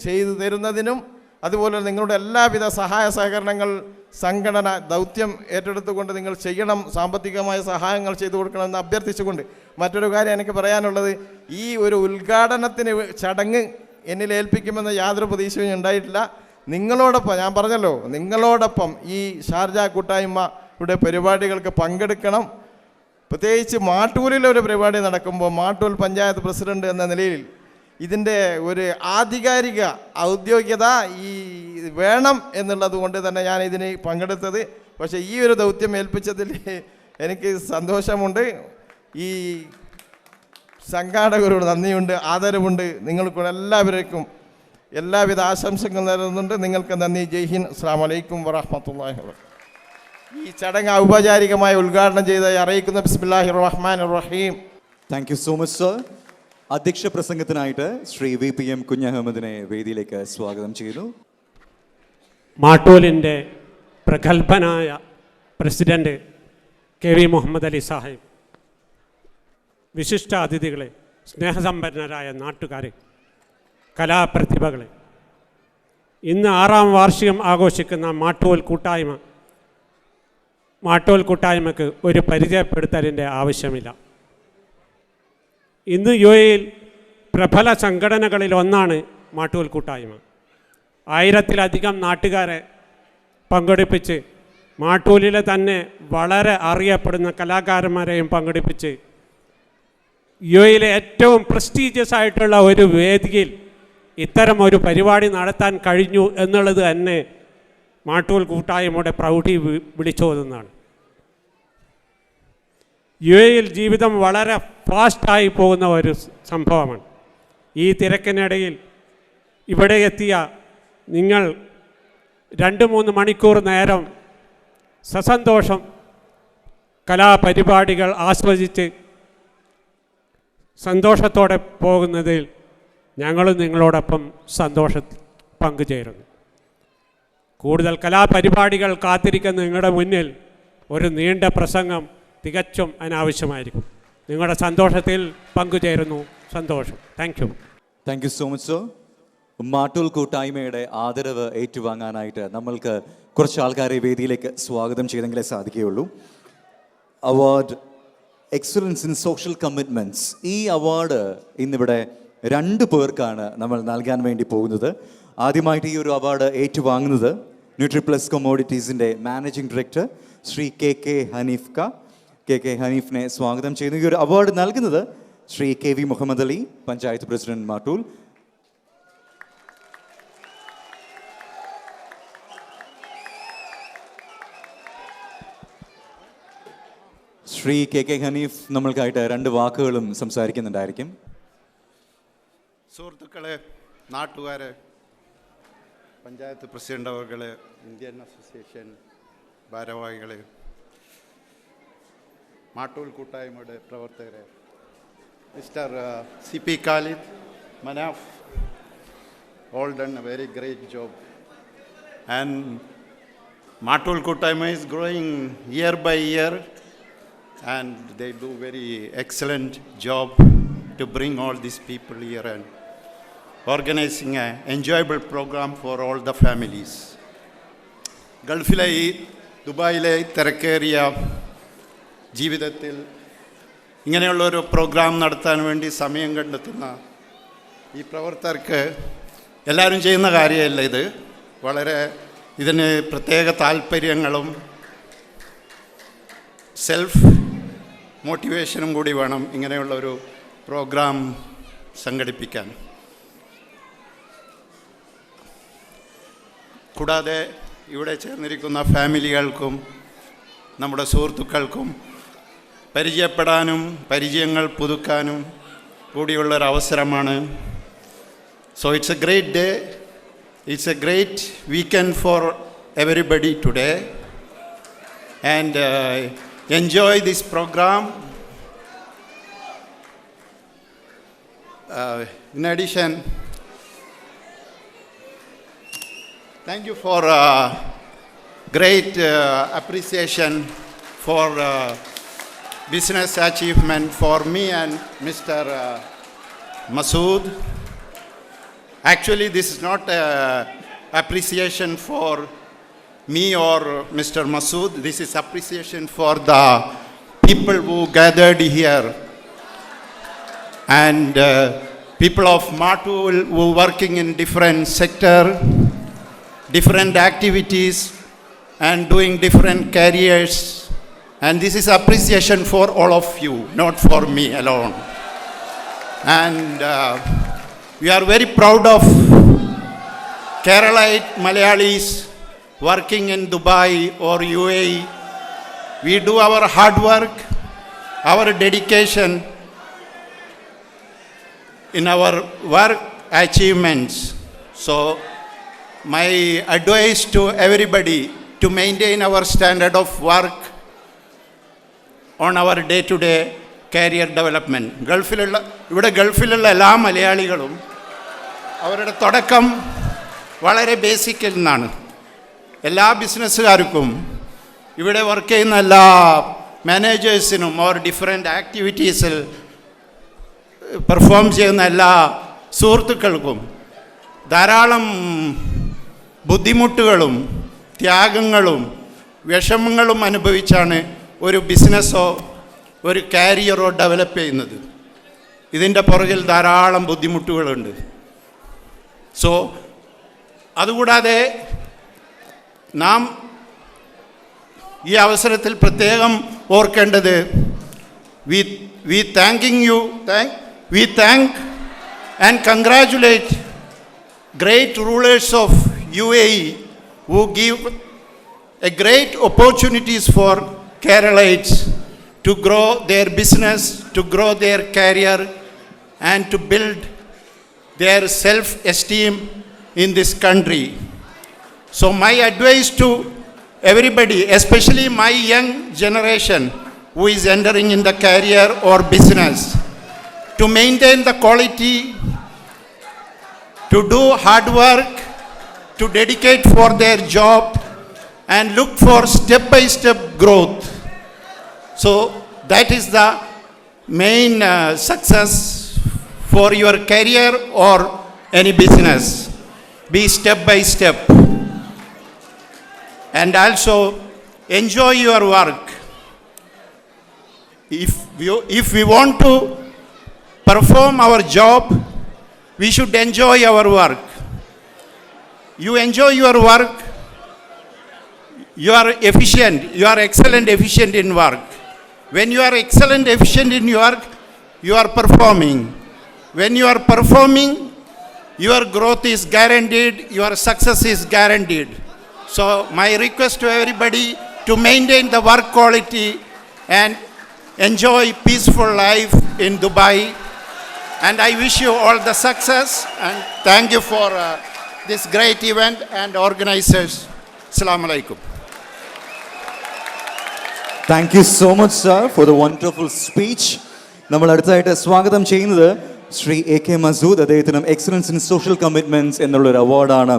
ചെയ്തു തരുന്നതിനും, അതുപോലെ നിങ്ങളുടെ എല്ലാവിധ സഹായ സഹകരണങ്ങൾ സംഘടന ദൗത്യം ഏറ്റെടുത്തുകൊണ്ട് നിങ്ങൾ ചെയ്യണം, സാമ്പത്തികമായ സഹായങ്ങൾ ചെയ്തു കൊടുക്കണമെന്ന് അഭ്യർത്ഥിച്ചുകൊണ്ട് മറ്റൊരു കാര്യം എനിക്ക് പറയാനുള്ളത്, ഈ ഒരു ഉദ്ഘാടനത്തിന് ചടങ്ങ് എന്നിൽ ഏൽപ്പിക്കുമെന്ന് യാതൊരു പ്രതീക്ഷയും ഉണ്ടായിട്ടില്ല. നിങ്ങളോടൊപ്പം, ഞാൻ പറഞ്ഞല്ലോ, നിങ്ങളോടൊപ്പം ഈ ഷാർജ കൂട്ടായ്മയുടെ പരിപാടികൾക്ക് പങ്കെടുക്കണം. പ്രത്യേകിച്ച് മാട്ടൂലിലൊരു പരിപാടി നടക്കുമ്പോൾ മാട്ടൂൽ പഞ്ചായത്ത് പ്രസിഡന്റ് എന്ന നിലയിൽ ഇതിൻ്റെ ഒരു ആധികാരിക ഔദ്യോഗികത ഈ വേണം എന്നുള്ളത് കൊണ്ട് തന്നെ ഞാൻ ഇതിന് പങ്കെടുത്തത്. പക്ഷേ ഈ ഒരു ദൗത്യം ഏൽപ്പിച്ചതിൽ എനിക്ക് സന്തോഷമുണ്ട്. ഈ സംഘാടകരോട് നന്ദിയുണ്ട്, ആദരവുണ്ട്. നിങ്ങൾക്ക് എല്ലാവർക്കും എല്ലാവിധ ആശംസകൾ നേരുന്നുണ്ട്. നിങ്ങൾക്ക് നന്ദി. ജയ് ഹിന്ദ്. അസ്സലാമു അലൈക്കും വറഹ്മത്തുള്ളാഹി വബറകാതുഹു. ഈ ചടങ്ങ് ഔപചാരികമായി ഉദ്ഘാടനം ചെയ്തതായി അറിയിക്കുന്നു. ബിസ്മില്ലാഹിർ റഹ്മാനിർ റഹീം. Thank you so much sir. അധ്യക്ഷ പ്രസംഗത്തിനായിട്ട് ശ്രീ VPM കുഞ്ഞഹമ്മദിനെ വേദിയിലേക്ക് സ്വാഗതം ചെയ്യുന്നു. മാട്ടൂലിൻ്റെ പ്രഗത്ഭനായ പ്രസിഡന്റ് KV മുഹമ്മദ് അലി സാഹിബ്, വിശിഷ്ട അതിഥികളെ, സ്നേഹസമ്പന്നരായ നാട്ടുകാരെ, കലാപ്രതിഭകളെ, ഇന്ന് 6ാം വാർഷികം ആഘോഷിക്കുന്ന മാട്ടൂൽ കൂട്ടായ്മ മാട്ടൂൽ കൂട്ടായ്മക്ക് ഒരു പരിചയപ്പെടുത്തലിൻ്റെ ആവശ്യമില്ല. ഇന്ന് UAE-യിൽ പ്രബല സംഘടനകളിൽ ഒന്നാണ് മാട്ടൂൽ കൂട്ടായ്മ. 1000-ലധികം നാട്ടുകാരെ പങ്കെടുപ്പിച്ച് മാട്ടൂലിലെ തന്നെ വളരെ അറിയപ്പെടുന്ന കലാകാരന്മാരെയും പങ്കെടുപ്പിച്ച് UAE-യിലെ ഏറ്റവും പ്രസ്റ്റീജിയസ് ആയിട്ടുള്ള ഒരു വേദിയിൽ ഇത്തരം ഒരു പരിപാടി നടത്താൻ കഴിഞ്ഞു എന്നുള്ളത് തന്നെ മാട്ടൂൽ കൂട്ടായ്മയുടെ പ്രൗഢി വിളിച്ചോതുന്നതാണ്. UAE-യിൽ ജീവിതം വളരെ ഫാസ്റ്റായി പോകുന്ന ഒരു സംഭവമാണ്. ഈ തിരക്കിനിടയിൽ ഇവിടെ എത്തിയ നിങ്ങൾ 2-3 മണിക്കൂർ നേരം സസന്തോഷം കലാപരിപാടികൾ ആസ്വദിച്ച് സന്തോഷത്തോടെ പോകുന്നതിൽ ഞങ്ങളും നിങ്ങളോടൊപ്പം സന്തോഷത്തിൽ പങ്കുചേരുന്നു. കൂടുതൽ കലാപരിപാടികൾ കാത്തിരിക്കുന്ന നിങ്ങളുടെ മുന്നിൽ ഒരു നീണ്ട പ്രസംഗം തികച്ചും അനാവശ്യമായിരിക്കും. നിങ്ങളുടെ സന്തോഷത്തിൽ പങ്കുചേരുന്നു. സന്തോഷം. Thank you. Thank you so much sir. Mattool കൂട്ടായ്മയുടെ ആദരവ് ഏറ്റുവാങ്ങാനായിട്ട് നമ്മൾക്ക് കുറച്ച് ആൾക്കാരെ വേദിയിലേക്ക് സ്വാഗതം ചെയ്തെങ്കിലേ സാധിക്കുകയുള്ളൂ. Award excellence in social commitments. ഈ അവാർഡ് ഇന്നിവിടെ 2 പേർക്കാണ് നമ്മൾ നൽകാൻ വേണ്ടി പോകുന്നത്. ആദ്യമായിട്ട് ഈ ഒരു അവാർഡ് ഏറ്റുവാങ്ങുന്നത് ന്യൂട്രിപ്ലസ് കൊമോഡിറ്റീസിൻ്റെ managing director Shri KK Haneef. KK ഹനീഫിനെ സ്വാഗതം ചെയ്യുന്നു. ഈ ഒരു അവാർഡ് നൽകുന്നത് Shri KV Muhammad Ali, panchayat president Mattool. Shri KK Haneef നമ്മൾക്കായിട്ട് 2 വാക്കുകളും സംസാരിക്കുന്നുണ്ടായിരിക്കും. സുഹൃത്തുക്കളെ, നാട്ടുകാരെ, പഞ്ചായത്ത് പ്രസിഡന്റ് അവർകളെ, ഇന്ത്യൻ അസോസിയേഷൻ ഭാരവാഹികളെ, മാട്ടൂൽ കൂട്ടായ്മയുടെ പ്രവർത്തകരെ, mister CP Khalid, Manaf, all done a very great job. And Matul Kottaima is growing year by year, and they do very excellent job to bring all these people here and organizing an enjoyable program for all the families. ഗൾഫിലെ ഈ ദുബായിലെ തിരക്കേറിയ ജീവിതത്തിൽ ഇങ്ങനെയുള്ളൊരു പ്രോഗ്രാം നടത്താൻ വേണ്ടി സമയം കണ്ടെത്തുന്ന ഈ പ്രവർത്തകർക്ക് എല്ലാവരും ചെയ്യുന്ന കാര്യമല്ല ഇത്. വളരെ ഇതിന് പ്രത്യേക താല്പര്യങ്ങളും സെൽഫ് മോട്ടിവേഷനും കൂടി വേണം ഇങ്ങനെയുള്ളൊരു പ്രോഗ്രാം സംഘടിപ്പിക്കാൻ. കൂടാതെ ഇവിടെ ചേർന്നിരിക്കുന്ന ഫാമിലികൾക്കും നമ്മുടെ സുഹൃത്തുക്കൾക്കും പരിചയപ്പെടാനും പരിചയങ്ങൾ പുതുക്കാനും കൂടിയുള്ളൊരവസരമാണ്. So it's a great day. It's a great weekend for everybody today. And enjoy this program. In addition, thank you for great appreciation for business achievement for me and Mr. Masood. Actually, this is not appreciation for me or Mr. Masood. This is appreciation for the people who gathered here and people of Matul who working in different sector, different activities and doing different careers, and this is appreciation for all of you, not for me alone. And we are very proud of Keralite Malayalis working in Dubai or UAE. We do our hard work, our dedication in our work achievements. So my advice to everybody to maintain our standard of work on our day-to-day career development. ഇവിടെ ഗൾഫിലുള്ള എല്ലാ മലയാളികളും അവരുടെ തുടക്കം വളരെ ബേസിക്കിൽ നിന്നാണ്. എല്ലാ ബിസിനസ്സുകാർക്കും ഇവിടെ വർക്ക് ചെയ്യുന്ന എല്ലാ മാനേജേഴ്സിനും അവർ ഡിഫറെൻ്റ് ആക്ടിവിറ്റീസിൽ പെർഫോം ചെയ്യുന്ന എല്ലാ സുഹൃത്തുക്കൾക്കും ധാരാളം ബുദ്ധിമുട്ടുകളും ത്യാഗങ്ങളും വിഷമങ്ങളും അനുഭവിച്ചാണ് ഒരു ബിസിനസ്സോ ഒരു കാരിയറോ ഡെവലപ്പ് ചെയ്യുന്നത്. ഇതിൻ്റെ പുറകിൽ ധാരാളം ബുദ്ധിമുട്ടുകളുണ്ട്. സോ അതുകൂടാതെ നാം ഈ അവസരത്തിൽ പ്രത്യേകം ഓർക്കേണ്ടത് we thank and congratulate great rulers of UAE who give a great opportunities for Keralites to grow their business, to grow their career, and to build their self-esteem in this country. So my advice to everybody, especially my young generation who is entering in the career or business, to maintain the quality, to do hard work, to dedicate for their job, and look for step-by-step growth. So that is the main success for your career or any business. Be step by step. And also enjoy your work. If we want to perform our job, we should enjoy our work. You enjoy your work, you are efficient, you are excellent efficient in work. When you are excellent efficient in your work, you are performing. When you are performing, your growth is guaranteed, your success is guaranteed. So my request to everybody to maintain the work quality and enjoy peaceful life in Dubai. And I wish you all the success and thank you for this great event and organizers. Assalamu alaikum. Thank you so much sir for the wonderful speech. നമ്മൾ അടുത്തായിട്ട് സ്വാഗതം ചെയ്യുന്നത് ശ്രീ AK മസൂദ്. അദ്ദേഹത്തിനും എക്സലൻസ് ഇൻ സോഷ്യൽ കമ്മിറ്റ്മെന്റ്സ് എന്നുള്ളൊരു അവാർഡാണ്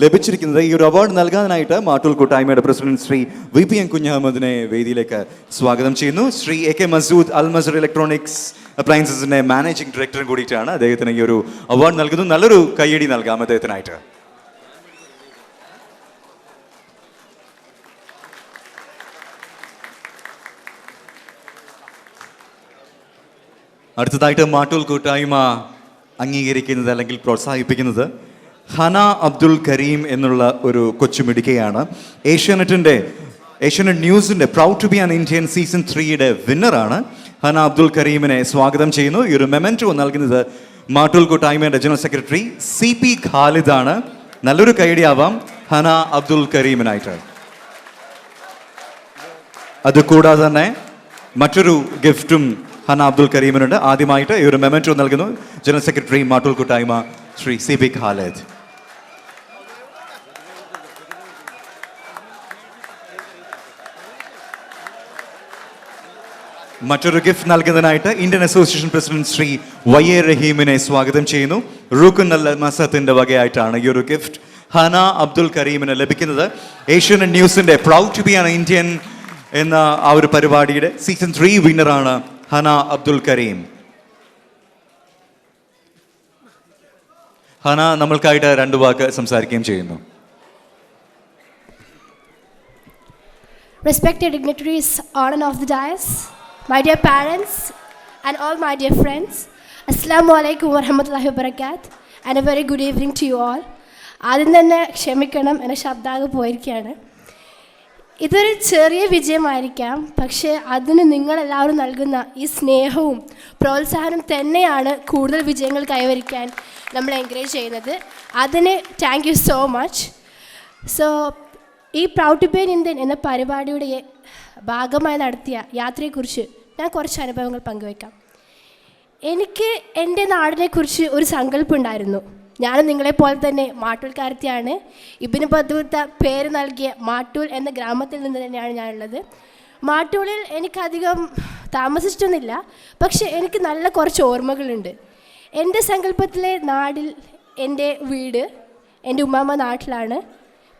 ലഭിച്ചിരിക്കുന്നത്. ഈ ഒരു അവാർഡ് നൽകാനായിട്ട് മാട്ടൂൽ കൂട്ടായ്മയുടെ പ്രസിഡന്റ് ശ്രീ VPN കുഞ്ഞഹമ്മദിനെ വേദിയിലേക്ക് സ്വാഗതം ചെയ്യുന്നു. ശ്രീ AK മസൂദ് അൽ മസർ ഇലക്ട്രോണിക്സ് അപ്ലയൻസസിന്റെ മാനേജിംഗ് ഡയറക്ടറും കൂടിയിട്ടാണ്. അദ്ദേഹത്തിന് ഈ ഒരു അവാർഡ് നൽകുന്നു. നല്ലൊരു കയ്യടി നൽകാം അദ്ദേഹത്തിനായിട്ട്. അടുത്തതായിട്ട് മാട്ടൂൽ കൂട്ടായ്മ അംഗീകരിക്കുന്നത് അല്ലെങ്കിൽ പ്രോത്സാഹിപ്പിക്കുന്നത് ഹന അബ്ദുൽ കരീം എന്നുള്ള ഒരു കൊച്ചുമിടുക്കയാണ്. ഏഷ്യാനെറ്റ് ന്യൂസിൻ്റെ proud to be an Indian season 3യുടെ വിന്നറാണ്. ഹന അബ്ദുൽ കരീമിനെ സ്വാഗതം ചെയ്യുന്നു. ഈ ഒരു മെമൻറ്റോ നൽകുന്നത് മാട്ടൂൽ കൂട്ടായ്മയുടെ ജനറൽ സെക്രട്ടറി CP ഖാലിദാണ്. നല്ലൊരു കൈഡിയാവാം ഹന അബ്ദുൽ കരീമിനായിട്ട്. അതുകൂടാതെ തന്നെ മറ്റൊരു ഗിഫ്റ്റും ഹന അബ്ദുൽ കരീമിനുണ്ട്. ആദ്യമായിട്ട് ഈ ഒരു മെമൻറ്റോ നൽകുന്നു ജനറൽ സെക്രട്ടറി മാട്ടൂൽ കൂട്ടായ്മ ശ്രീ CP ഖാലിദ്. മറ്റൊരു ഗിഫ്റ്റ് നൽകുന്നതിനായിട്ട് Indian Association president Shri YA റഹീമിനെ സ്വാഗതം ചെയ്യുന്നു. റൂക്കുൻ അൽ മസത്തിന്റെ വകയായിട്ടാണ് ഈ ഒരു ഗിഫ്റ്റ് ഹന അബ്ദുൽ കരീമിന് ലഭിക്കുന്നത്. ഏഷ്യാനെറ്റ് ന്യൂസിന്റെ proud to be an Indian എന്ന ആ ഒരു പരിപാടിയുടെ സീസൺ 3 വിന്നറാണ് ഹന അബ്ദുൽ കരീം. ഹന നമ്മൾക്കായിട്ട് 2 വാക്ക് സംസാരിക്കുകയും ചെയ്യുന്നു. Respected dignitaries on and off the dais, my dear parents and all my dear friends, Assalamu alaikum wa rahmatullahi wa barakatuh and a very good evening to you all. ആദ്യം തന്നെ ക്ഷമിക്കണം, എൻ്റെ ശബ്ദാകെ പോയിരിക്കുകയാണ്. ഇതൊരു ചെറിയ വിജയമായിരിക്കാം, പക്ഷേ അതിന് നിങ്ങളെല്ലാവരും നൽകുന്ന ഈ സ്നേഹവും പ്രോത്സാഹനം തന്നെയാണ് കൂടുതൽ വിജയങ്ങൾ കൈവരിക്കാൻ നമ്മൾ എൻകറേജ് ചെയ്യുന്നത്. അതിന് thank you so much. So ഈ proud to be an Indian എന്ന പരിപാടിയുടെ ഭാഗമായി നടത്തിയ യാത്രയെക്കുറിച്ച് ഞാൻ കുറച്ച് അനുഭവങ്ങൾ പങ്കുവയ്ക്കാം. എനിക്ക് എൻ്റെ നാടിനെക്കുറിച്ച് ഒരു സങ്കല്പം ഉണ്ടായിരുന്നു. ഞാനും നിങ്ങളെപ്പോലെ തന്നെ മാട്ടൂൽക്കാരത്തിയാണ്. ഇബ്നു ബത്തൂത്ത പേര് നൽകിയ മാട്ടൂൽ എന്ന ഗ്രാമത്തിൽ നിന്ന് തന്നെയാണ് ഞാനുള്ളത്. മാട്ടൂളിൽ എനിക്കധികം താമസിച്ചിട്ടൊന്നുമില്ല, പക്ഷേ എനിക്ക് നല്ല കുറച്ച് ഓർമ്മകളുണ്ട്. എൻ്റെ സങ്കല്പത്തിലെ നാടിൽ എൻ്റെ വീട്, എൻ്റെ ഉമ്മാമ്മ നാട്ടിലാണ്,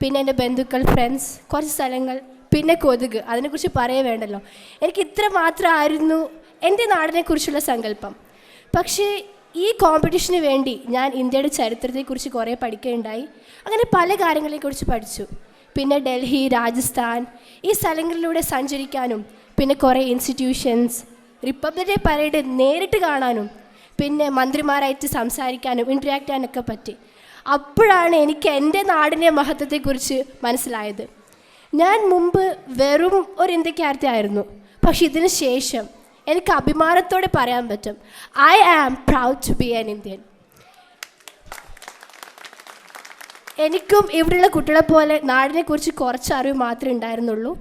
പിന്നെ എൻ്റെ ബന്ധുക്കൾ, ഫ്രണ്ട്സ്, കുറച്ച് സ്ഥലങ്ങൾ, പിന്നെ കൊതുക്, അതിനെക്കുറിച്ച് പറയേ വേണ്ടല്ലോ. എനിക്ക് ഇത്ര മാത്രമായിരുന്നു എൻ്റെ നാടിനെക്കുറിച്ചുള്ള സങ്കല്പം. പക്ഷേ ഈ കോമ്പറ്റീഷന് വേണ്ടി ഞാൻ ഇന്ത്യയുടെ ചരിത്രത്തെക്കുറിച്ച് കുറേ പഠിക്കുകയുണ്ടായി. അങ്ങനെ പല കാര്യങ്ങളെക്കുറിച്ച് പഠിച്ചു. പിന്നെ ഡൽഹി, രാജസ്ഥാൻ ഈ സ്ഥലങ്ങളിലൂടെ സഞ്ചരിക്കാനും പിന്നെ കുറേ ഇൻസ്റ്റിറ്റ്യൂഷൻസ്, റിപ്പബ്ലിക് ഡേ പരേഡ് നേരിട്ട് കാണാനും പിന്നെ മന്ത്രിമാരായിട്ട് സംസാരിക്കാനും ഇൻട്രാക്ട് ചെയ്യാനൊക്കെ പറ്റി. അപ്പോഴാണ് എനിക്ക് എൻ്റെ നാടിൻ്റെ മഹത്വത്തെക്കുറിച്ച് മനസ്സിലായത്. ഞാൻ മുമ്പ് വെറും ഒരു ഇന്ത്യക്കാരത്തിയായിരുന്നു. പക്ഷെ ഇതിന് ശേഷം എനിക്ക് അഭിമാനത്തോടെ പറയാൻ പറ്റും, I am proud to be an Indian. എനിക്കും ഇവിടെയുള്ള കുട്ടികളെ പോലെ നാടിനെക്കുറിച്ച് കുറച്ച് അറിവ് മാത്രമേ ഉണ്ടായിരുന്നുള്ളൂ.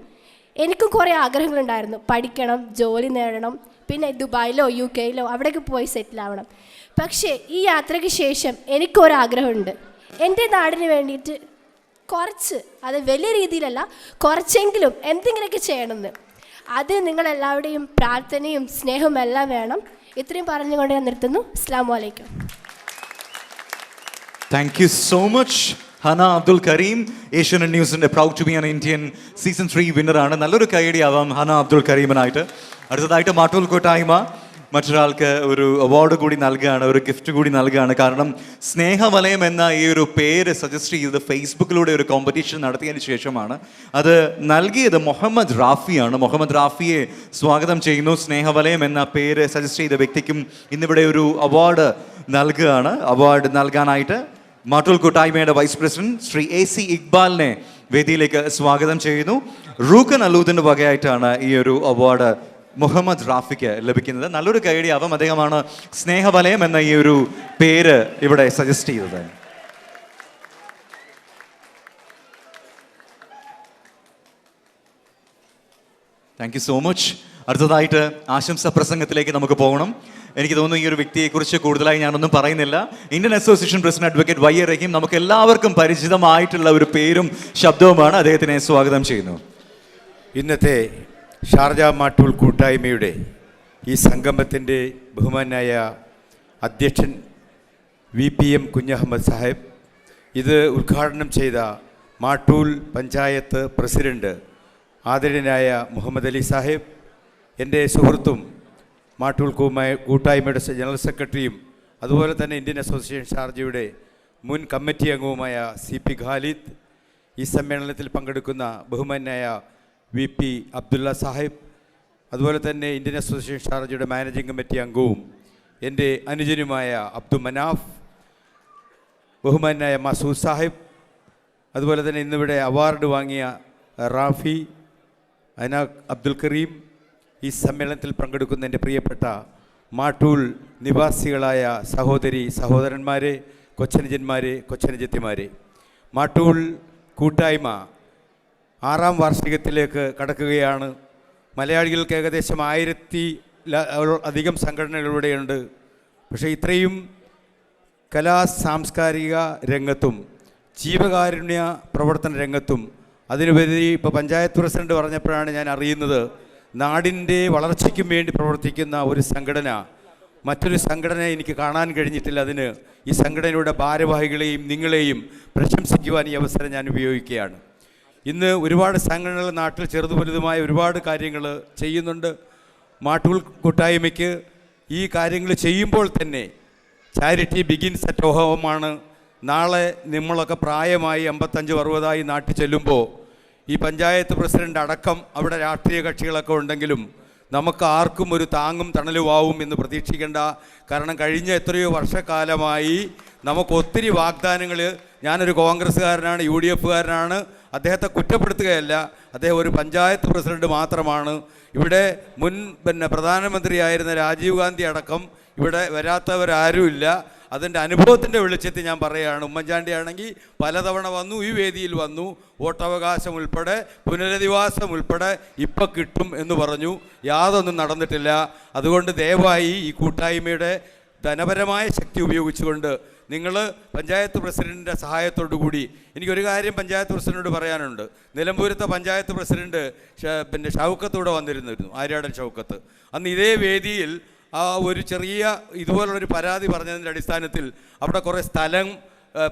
എനിക്കും കുറേ ആഗ്രഹങ്ങളുണ്ടായിരുന്നു. പഠിക്കണം, ജോലി നേടണം, പിന്നെ ദുബായിലോ UK അവിടേക്ക് പോയി സെറ്റിൽ ആവണം. പക്ഷേ ഈ യാത്രയ്ക്ക് ശേഷം എനിക്കൊരാഗ്രഹമുണ്ട്. എൻ്റെ നാടിന് വേണ്ടിയിട്ട് കുറച്ച്, അത് വലിയ രീതിയിലല്ല, കുറച്ചെങ്കിലും എന്തെങ്കിലുമൊക്കെ ചെയ്യണമെന്ന്. അത് നിങ്ങളെല്ലാവരുടെയും പ്രാർത്ഥനയും സ്നേഹവും എല്ലാം വേണം. ഇത്രയും പറഞ്ഞുകൊണ്ട് ഞാൻ നിർത്തുന്നു. അസ്സലാമു അലൈക്കും. Thank you so much Hana Abdul Kareem. Asianet ന്യൂസിൻ്റെ proud to be an Indian season 3 വിന്നറാണ്. നല്ലൊരു കൈയടിയാവാം ഹന അബ്ദുൽ കരീമിനായിട്ട്. അടുത്തതായിട്ട് മാട്ടൂൽ കൂട്ടായ്മ മറ്റൊരാൾക്ക് ഒരു അവാർഡ് കൂടി നൽകുകയാണ്, ഒരു ഗിഫ്റ്റ് കൂടി നൽകുകയാണ്. കാരണം സ്നേഹവലയം എന്ന ഈ ഒരു പേര് സജസ്റ്റ് ചെയ്തത് ഫേസ്ബുക്കിലൂടെ ഒരു കോമ്പറ്റീഷൻ നടത്തിയതിന് ശേഷമാണ്. അത് നൽകിയത് മുഹമ്മദ് റാഫിയാണ്. മുഹമ്മദ് റാഫിയെ സ്വാഗതം ചെയ്യുന്നു. സ്നേഹവലയം എന്ന പേര് സജസ്റ്റ് ചെയ്ത വ്യക്തിക്കും ഇന്നിവിടെ ഒരു അവാർഡ് നൽകുകയാണ്. അവാർഡ് നൽകാനായിട്ട് മാട്ടൂൽ കൂട്ടായ്മയുടെ വൈസ് പ്രസിഡന്റ് ശ്രീ AC ഇക്ബാലിനെ വേദിയിലേക്ക് സ്വാഗതം ചെയ്യുന്നു. റൂക്കൻ അലൂദിൻ്റെ വകയായിട്ടാണ് ഈ ഒരു അവാർഡ് മുഹമ്മദ് റാഫിക്ക് ലഭിക്കുന്നത്. നല്ലൊരു കൈയടിയാവാം. അദ്ദേഹമാണ് സ്നേഹവലയം എന്ന ഈ ഒരു പേര് ഇവിടെ സജസ്റ്റ് ചെയ്തത്. Thank you so much. അടുത്തതായിട്ട് ആശംസാ പ്രസംഗത്തിലേക്ക് നമുക്ക് പോകണം. എനിക്ക് തോന്നുന്നു ഈ ഒരു വ്യക്തിയെക്കുറിച്ച് കൂടുതലായി ഞാനൊന്നും പറയുന്നില്ല. Indian Association president advocate YA റഹീം നമുക്ക് എല്ലാവർക്കും പരിചിതമായിട്ടുള്ള ഒരു പേരും ശബ്ദവുമാണ്. അദ്ദേഹത്തിനെ സ്വാഗതം ചെയ്യുന്നു. ഇന്നത്തെ ഷാർജ മാട്ടൂൽ കൂട്ടായ്മയുടെ ഈ സംഗമത്തിൻ്റെ ബഹുമാനായ അധ്യക്ഷൻ VPM കുഞ്ഞഹമ്മദ് സാഹിബ്, ഇത് ഉദ്ഘാടനം ചെയ്ത മാട്ടൂൽ പഞ്ചായത്ത് പ്രസിഡന്റ് ആദരണീയനായ മുഹമ്മദ് അലി സാഹിബ്, എൻ്റെ സുഹൃത്തും മാട്ടൂൽ കൂട്ടായ്മയുടെ ജനറൽ സെക്രട്ടറിയും അതുപോലെ തന്നെ ഇന്ത്യൻ അസോസിയേഷൻ ഷാർജയുടെ മുൻ കമ്മിറ്റി അംഗവുമായ CP ഖാലിദ്, ഈ സമ്മേളനത്തിൽ പങ്കെടുക്കുന്ന ബഹുമാനായ VP അബ്ദുള്ള സാഹിബ്, അതുപോലെ തന്നെ ഇന്ത്യൻ അസോസിയേഷൻ ഷാർജയുടെ മാനേജിംഗ് കമ്മിറ്റി അംഗവും എൻ്റെ അനുജനുമായ അബ്ദുൽ മനാഫ്, ബഹുമാനായ മസൂദ് സാഹിബ്, അതുപോലെ തന്നെ ഇന്നിവിടെ അവാർഡ് വാങ്ങിയ റാഫി, അന അബ്ദുൽ കരീം, ഈ സമ്മേളനത്തിൽ പങ്കെടുക്കുന്ന എൻ്റെ പ്രിയപ്പെട്ട മാട്ടൂൽ നിവാസികളായ സഹോദരി സഹോദരന്മാരെ, കൊച്ചനുജന്മാരെ, കൊച്ചനുജത്തിമാരെ, മാട്ടൂൽ കൂട്ടായ്മ 6ാം വാർഷികത്തിലേക്ക് കടക്കുകയാണ്. മലയാളികൾക്ക് ഏകദേശം 1000 അധികം സംഘടനകളിവിടെയുണ്ട്. പക്ഷേ ഇത്രയും സാംസ്കാരിക രംഗത്തും ജീവകാരുണ്യ പ്രവർത്തന രംഗത്തും അതിനുപരി ഇപ്പോൾ പഞ്ചായത്ത് പ്രസിഡന്റ് പറഞ്ഞപ്പോഴാണ് ഞാൻ അറിയുന്നത്, നാടിൻ്റെ വളർച്ചയ്ക്കും വേണ്ടി പ്രവർത്തിക്കുന്ന ഒരു സംഘടന, മറ്റൊരു സംഘടന എനിക്ക് കാണാൻ കഴിഞ്ഞിട്ടില്ല. അതിന് ഈ സംഘടനയുടെ ഭാരവാഹികളെയും നിങ്ങളെയും പ്രശംസിക്കുവാൻ ഈ അവസരം ഞാൻ ഉപയോഗിക്കുകയാണ്. ഇന്ന് ഒരുപാട് സംഘടനകൾ നാട്ടിൽ ചെറുതു വലുതുമായ ഒരുപാട് കാര്യങ്ങൾ ചെയ്യുന്നുണ്ട്. മാട്ടൂൽ കൂട്ടായ്മയ്ക്ക് ഈ കാര്യങ്ങൾ ചെയ്യുമ്പോൾ തന്നെ ചാരിറ്റി ബിഗിൻസ് അറ്റ് ഹോമാണ്. നാളെ നമ്മളൊക്കെ പ്രായമായി 55-60 നാട്ടിൽ ചെല്ലുമ്പോൾ ഈ പഞ്ചായത്ത് പ്രസിഡന്റ് അടക്കം അവിടെ രാഷ്ട്രീയ കക്ഷികളൊക്കെ ഉണ്ടെങ്കിലും നമുക്ക് ആർക്കും ഒരു താങ്ങും തണലുമാവും എന്ന് പ്രതീക്ഷിക്കേണ്ട. കാരണം കഴിഞ്ഞ എത്രയോ വർഷക്കാലമായി നമുക്ക് ഒത്തിരി വാഗ്ദാനങ്ങൾ, ഞാനൊരു കോൺഗ്രസ്സുകാരനാണ്, UDFകാരനാണ്, അദ്ദേഹത്തെ കുറ്റപ്പെടുത്തുകയല്ല, അദ്ദേഹം ഒരു പഞ്ചായത്ത് പ്രസിഡന്റ് മാത്രമാണ്. ഇവിടെ മുൻ പ്രധാനമന്ത്രിയായിരുന്ന രാജീവ് ഗാന്ധി അടക്കം ഇവിടെ വരാത്തവരാരുമില്ല. അതിൻ്റെ അനുഭവത്തിൻ്റെ വെളിച്ചത്തിൽ ഞാൻ പറയുകയാണ്. ഉമ്മൻചാണ്ടി ആണെങ്കിൽ പലതവണ വന്നു, ഈ വേദിയിൽ വന്നു, വോട്ടവകാശം ഉൾപ്പെടെ പുനരധിവാസം ഉൾപ്പെടെ ഇപ്പം കിട്ടും എന്ന് പറഞ്ഞു. യാതൊന്നും നടന്നിട്ടില്ല. അതുകൊണ്ട് ദയവായി ഈ കൂട്ടായ്മയുടെ ധനപരമായ ശക്തി ഉപയോഗിച്ചുകൊണ്ട് നിങ്ങൾ പഞ്ചായത്ത് പ്രസിഡൻറ്റിൻ്റെ സഹായത്തോടു കൂടി, എനിക്കൊരു കാര്യം പഞ്ചായത്ത് പ്രസിഡന്റിനോട് പറയാനുണ്ട്. നിലമ്പൂരത്തെ പഞ്ചായത്ത് പ്രസിഡന്റ് ഷൗക്കത്തൂടെ വന്നിരുന്നു, ആര്യാടൻ ഷൗക്കത്ത്. അന്ന് ഇതേ വേദിയിൽ ഒരു ചെറിയ ഇതുപോലുള്ളൊരു പരാതി പറഞ്ഞതിൻ്റെ അടിസ്ഥാനത്തിൽ അവിടെ കുറേ സ്ഥലം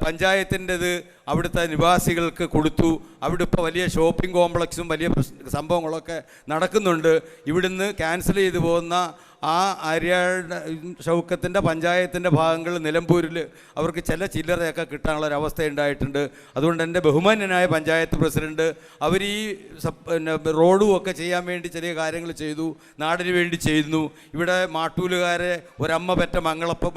പഞ്ചായത്തിൻ്റെത് അവിടുത്തെ നിവാസികൾക്ക് കൊടുത്തു. അവിടെ ഇപ്പോൾ വലിയ ഷോപ്പിംഗ് കോംപ്ലക്സും വലിയ സംഭവങ്ങളൊക്കെ നടക്കുന്നുണ്ട്. ഇവിടുന്ന് ക്യാൻസൽ ചെയ്തു പോകുന്ന ആ ആര്യാട് ഷൗക്കത്തിൻ്റെ പഞ്ചായത്തിൻ്റെ ഭാഗങ്ങളിൽ നിലമ്പൂരിൽ അവർക്ക് ചില ചില്ലറയൊക്കെ കിട്ടാനുള്ള ഒരവസ്ഥ ഉണ്ടായിട്ടുണ്ട്. അതുകൊണ്ട് എൻ്റെ ബഹുമാന്യനായ പഞ്ചായത്ത് പ്രസിഡന്റ് അവർ ഈ പിന്നെ റോഡും ഒക്കെ ചെയ്യാൻ വേണ്ടി ചെറിയ കാര്യങ്ങൾ ചെയ്തു, നാടിന് വേണ്ടി ചെയ്യുന്നു. ഇവിടെ മാട്ടൂലുകാരെ ഒരമ്മ പെറ്റ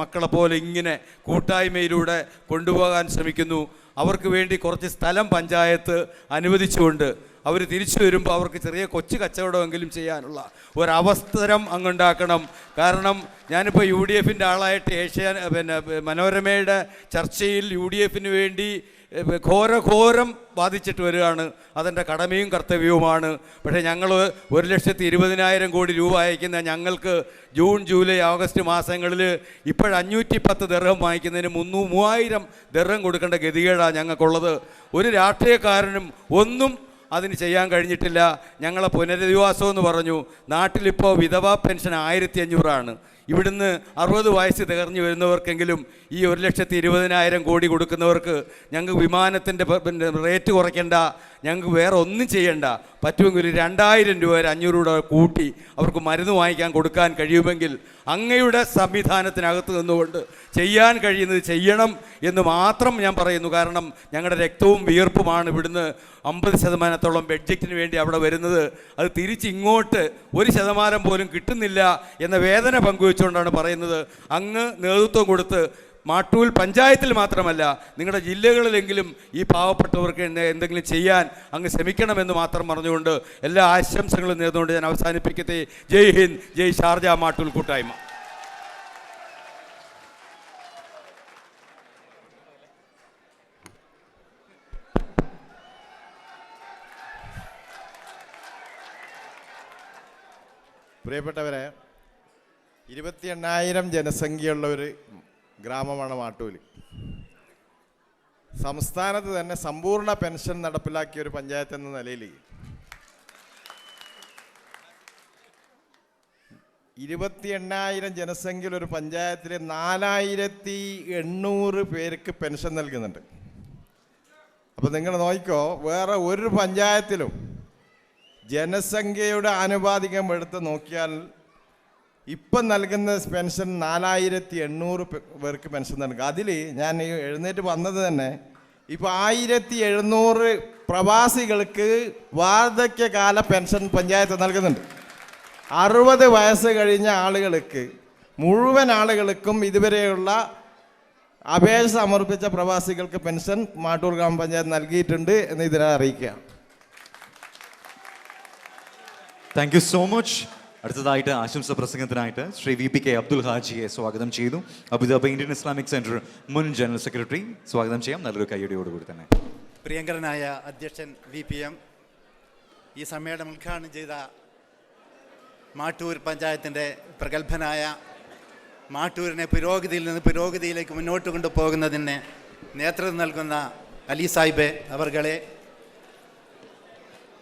മക്കളെ പോലെ ഇങ്ങനെ കൂട്ടായ്മയിലൂടെ കൊണ്ടുപോകാൻ ശ്രമിക്കുന്നു. അവർക്ക് വേണ്ടി കുറച്ച് സ്ഥലം പഞ്ചായത്ത് അനുവദിച്ചുകൊണ്ട് അവർ തിരിച്ചു വരുമ്പോൾ അവർക്ക് ചെറിയ കൊച്ചു കച്ചവടമെങ്കിലും ചെയ്യാനുള്ള ഒരവസരം അങ്ങുണ്ടാക്കണം. കാരണം ഞാനിപ്പോൾ UDF ആളായിട്ട് മനോരമയുടെ ചർച്ചയിൽ UDF വേണ്ടി ഘോരം ബാധിച്ചിട്ട് വരികയാണ്. അതെൻ്റെ കടമയും കർത്തവ്യവുമാണ്. പക്ഷേ ഞങ്ങൾ 1,20,000 കോടി രൂപ അയക്കുന്ന ഞങ്ങൾക്ക് ജൂൺ, ജൂലൈ, ഓഗസ്റ്റ് മാസങ്ങളിൽ ഇപ്പോൾ 510 ദിർഹം വാങ്ങിക്കുന്നതിന് 3,000 ദിർഹം കൊടുക്കേണ്ട ഗതികേടാണ് ഞങ്ങൾക്കുള്ളത്. ഒരു രാഷ്ട്രീയക്കാരനും ഒന്നും അതിന് ചെയ്യാൻ കഴിഞ്ഞിട്ടില്ല. ഞങ്ങളെ പുനരധിവാസം എന്ന് പറഞ്ഞു. നാട്ടിലിപ്പോൾ വിധവാ പെൻഷൻ 1,500 ഇവിടുന്ന് 60 വയസ്സ് തികഞ്ഞു വരുന്നവർക്കെങ്കിലും ഈ 1,20,000 കോടി കൊടുക്കുന്നവർക്ക് ഞങ്ങൾക്ക് വിമാനത്തിൻ്റെ റേറ്റ് കുറയ്ക്കേണ്ട, ഞങ്ങൾക്ക് വേറെ ഒന്നും ചെയ്യണ്ട. പറ്റുമെങ്കിൽ 2,000 രൂപ 500 രൂപ കൂട്ടി അവർക്ക് മരുന്ന് വാങ്ങിക്കാൻ കൊടുക്കാൻ കഴിയുമെങ്കിൽ അങ്ങയുടെ സംവിധാനത്തിനകത്ത് നിന്നുകൊണ്ട് ചെയ്യാൻ കഴിയുന്നത് ചെയ്യണം എന്ന് മാത്രം ഞാൻ പറയുന്നു. കാരണം ഞങ്ങളുടെ രക്തവും വിയർപ്പുമാണ് ഇവിടുന്ന് 50% ബഡ്ജറ്റിന് വേണ്ടി അവിടെ വരുന്നത്. അത് തിരിച്ചിങ്ങോട്ട് 1% പോലും കിട്ടുന്നില്ല എന്ന വേദന പങ്കുവെച്ചുകൊണ്ടാണ് പറയുന്നത്. അങ്ങ് നേതൃത്വം കൊടുത്ത് മാട്ടൂൽ പഞ്ചായത്തിൽ മാത്രമല്ല നിങ്ങളുടെ ജില്ലകളിലെങ്കിലും ഈ പാവപ്പെട്ടവർക്ക് എന്തെങ്കിലും ചെയ്യാൻ അങ്ങ് ശ്രമിക്കണമെന്ന് മാത്രം പറഞ്ഞുകൊണ്ട് എല്ലാ ആശംസകളും നേർന്നുകൊണ്ട് ഞാൻ അവസാനിപ്പിക്കട്ടെ. ജയ് ഹിന്ദ്, ജയ് ഷാർജ മാട്ടൂൽ കൂട്ടായ്മ. പ്രിയപ്പെട്ടവരെ, 28,000 ജനസംഖ്യയുള്ള ഒരു ഗ്രാമമാണ് മാട്ടൂൽ. സംസ്ഥാനത്ത് തന്നെ സമ്പൂർണ്ണ പെൻഷൻ നടപ്പിലാക്കിയ ഒരു പഞ്ചായത്ത് എന്ന നിലയിൽ 28,000 ജനസംഖ്യയുള്ള ഒരു പഞ്ചായത്തിൽ 4,800 പേർക്ക് പെൻഷൻ നൽകുന്നുണ്ട്. അപ്പോൾ നിങ്ങൾ നോക്കിക്കോ, വേറെ ഒരു പഞ്ചായത്തിലും ജനസംഖ്യയുടെ ആനുപാതികം എടുത്ത് നോക്കിയാൽ ഇപ്പം നൽകുന്ന പെൻഷൻ 4,800 പേർക്ക് പെൻഷൻ നൽകുക. അതിൽ ഞാൻ എഴുന്നേറ്റ് വന്നത് തന്നെ ഇപ്പോൾ 1,700 പ്രവാസികൾക്ക് വാർദ്ധക്യകാല പെൻഷൻ പഞ്ചായത്ത് നൽകുന്നുണ്ട്. 60 വയസ്സ് കഴിഞ്ഞ ആളുകൾക്ക്, മുഴുവൻ ആളുകൾക്കും ഇതുവരെയുള്ള അപേക്ഷ സമർപ്പിച്ച പ്രവാസികൾക്ക് പെൻഷൻ മാട്ടൂൽ ഗ്രാമപഞ്ചായത്ത് നൽകിയിട്ടുണ്ട് എന്ന് ഇതിനെ അറിയിക്കുക. Thank you so much. അടുത്തതായിട്ട് ആശംസ പ്രസംഗത്തിനായിട്ട് ശ്രീ VPK അബ്ദുൽ ഹാജിയെ സ്വാഗതം ചെയ്തു. അബുദാബി ഇന്ത്യൻ ഇസ്ലാമിക് സെൻറ്റർ മുൻ ജനറൽ സെക്രട്ടറി സ്വാഗതം ചെയ്യാം. നല്ലൊരു കയ്യടിയോടുകൂടി തന്നെ. പ്രിയങ്കരനായ അധ്യക്ഷൻ VPM, ഈ സമ്മേളനം ഉദ്ഘാടനം ചെയ്ത മാട്ടൂർ പഞ്ചായത്തിൻ്റെ പ്രഗത്ഭനായ മാട്ടൂരിനെ പുരോഗതിയിൽ നിന്ന് പുരോഗതിയിലേക്ക് മുന്നോട്ട് കൊണ്ടുപോകുന്നതിന് നേതൃത്വം നൽകുന്ന അലി സാഹിബ് അവർകളെ,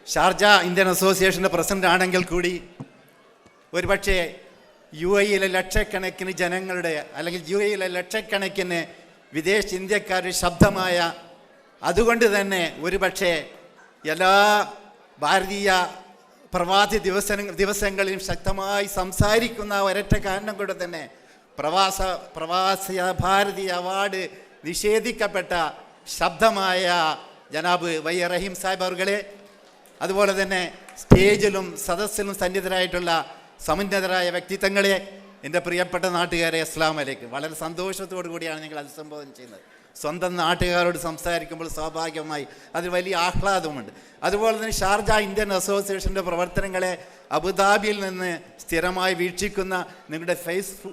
ഷാർജ ഇന്ത്യൻ അസോസിയേഷൻ്റെ പ്രസിഡന്റ് ആണെങ്കിൽ കൂടി ഒരുപക്ഷെ UAE-യിലെ ലക്ഷക്കണക്കിന് ജനങ്ങളുടെ അല്ലെങ്കിൽ UAE-യിലെ ലക്ഷക്കണക്കിന് വിദേശ ഇന്ത്യക്കാരുടെ ശബ്ദമായ, അതുകൊണ്ട് തന്നെ ഒരുപക്ഷെ എല്ലാ ഭാരതീയ പ്രവാസി ദിവസങ്ങളിലും ശക്തമായി സംസാരിക്കുന്ന ഒരൊറ്റ കാരണം കൊണ്ട് തന്നെ പ്രവാസി ഭാരതീയ അവാർഡ് നിഷേധിക്കപ്പെട്ട ശബ്ദമായ ജനാബ് വൈ റഹീം സാഹിബ് അവർകളെ, അതുപോലെ തന്നെ സ്റ്റേജിലും സദസ്സിലും സന്നിധരായിട്ടുള്ള സമുന്നതരായ വ്യക്തിത്വങ്ങളെ, എൻ്റെ പ്രിയപ്പെട്ട നാട്ടുകാരെ, അസ്സലാമു അലൈക്കും. വളരെ സന്തോഷത്തോടു കൂടിയാണ് നിങ്ങൾ അഭിസംബോധന ചെയ്യുന്നത്. സ്വന്തം നാട്ടുകാരോട് സംസാരിക്കുമ്പോൾ സ്വാഭാവികമായി അതിൽ വലിയ ആഹ്ലാദമുണ്ട്. അതുപോലെ തന്നെ ഷാർജ ഇന്ത്യൻ അസോസിയേഷൻ്റെ പ്രവർത്തനങ്ങളെ അബുദാബിയിൽ നിന്ന് സ്ഥിരമായി വീക്ഷിക്കുന്ന നിങ്ങളുടെ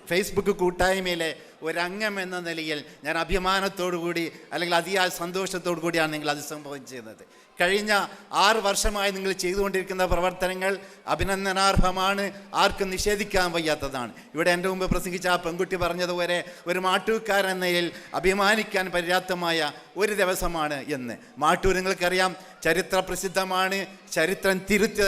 ഫേസ്ബുക്ക് കൂട്ടായ്മയിലെ ഒരംഗം എന്ന നിലയിൽ ഞാൻ അഭിമാനത്തോടു കൂടി അല്ലെങ്കിൽ അതിയായ സന്തോഷത്തോടു കൂടിയാണ് നിങ്ങൾ അഭിസംബോധന ചെയ്യുന്നത്. കഴിഞ്ഞ 6 വർഷമായി നിങ്ങൾ ചെയ്തുകൊണ്ടിരിക്കുന്ന പ്രവർത്തനങ്ങൾ അഭിനന്ദനാർഹമാണ്, ആർക്കും നിഷേധിക്കാൻ വയ്യാത്തതാണ്. ഇവിടെ എൻ്റെ മുമ്പ് പ്രസംഗിച്ച ആ പെൺകുട്ടി പറഞ്ഞതുപോലെ ഒരു മാട്ടൂർക്കാരൻ എന്നതിൽ അഭിമാനിക്കാൻ പര്യാപ്തമായ ഒരു ദിവസമാണ് എന്ന്. മാട്ടൂർ നിങ്ങൾക്കറിയാം, ചരിത്ര പ്രസിദ്ധമാണ്, ചരിത്രം തിരുത്തിയ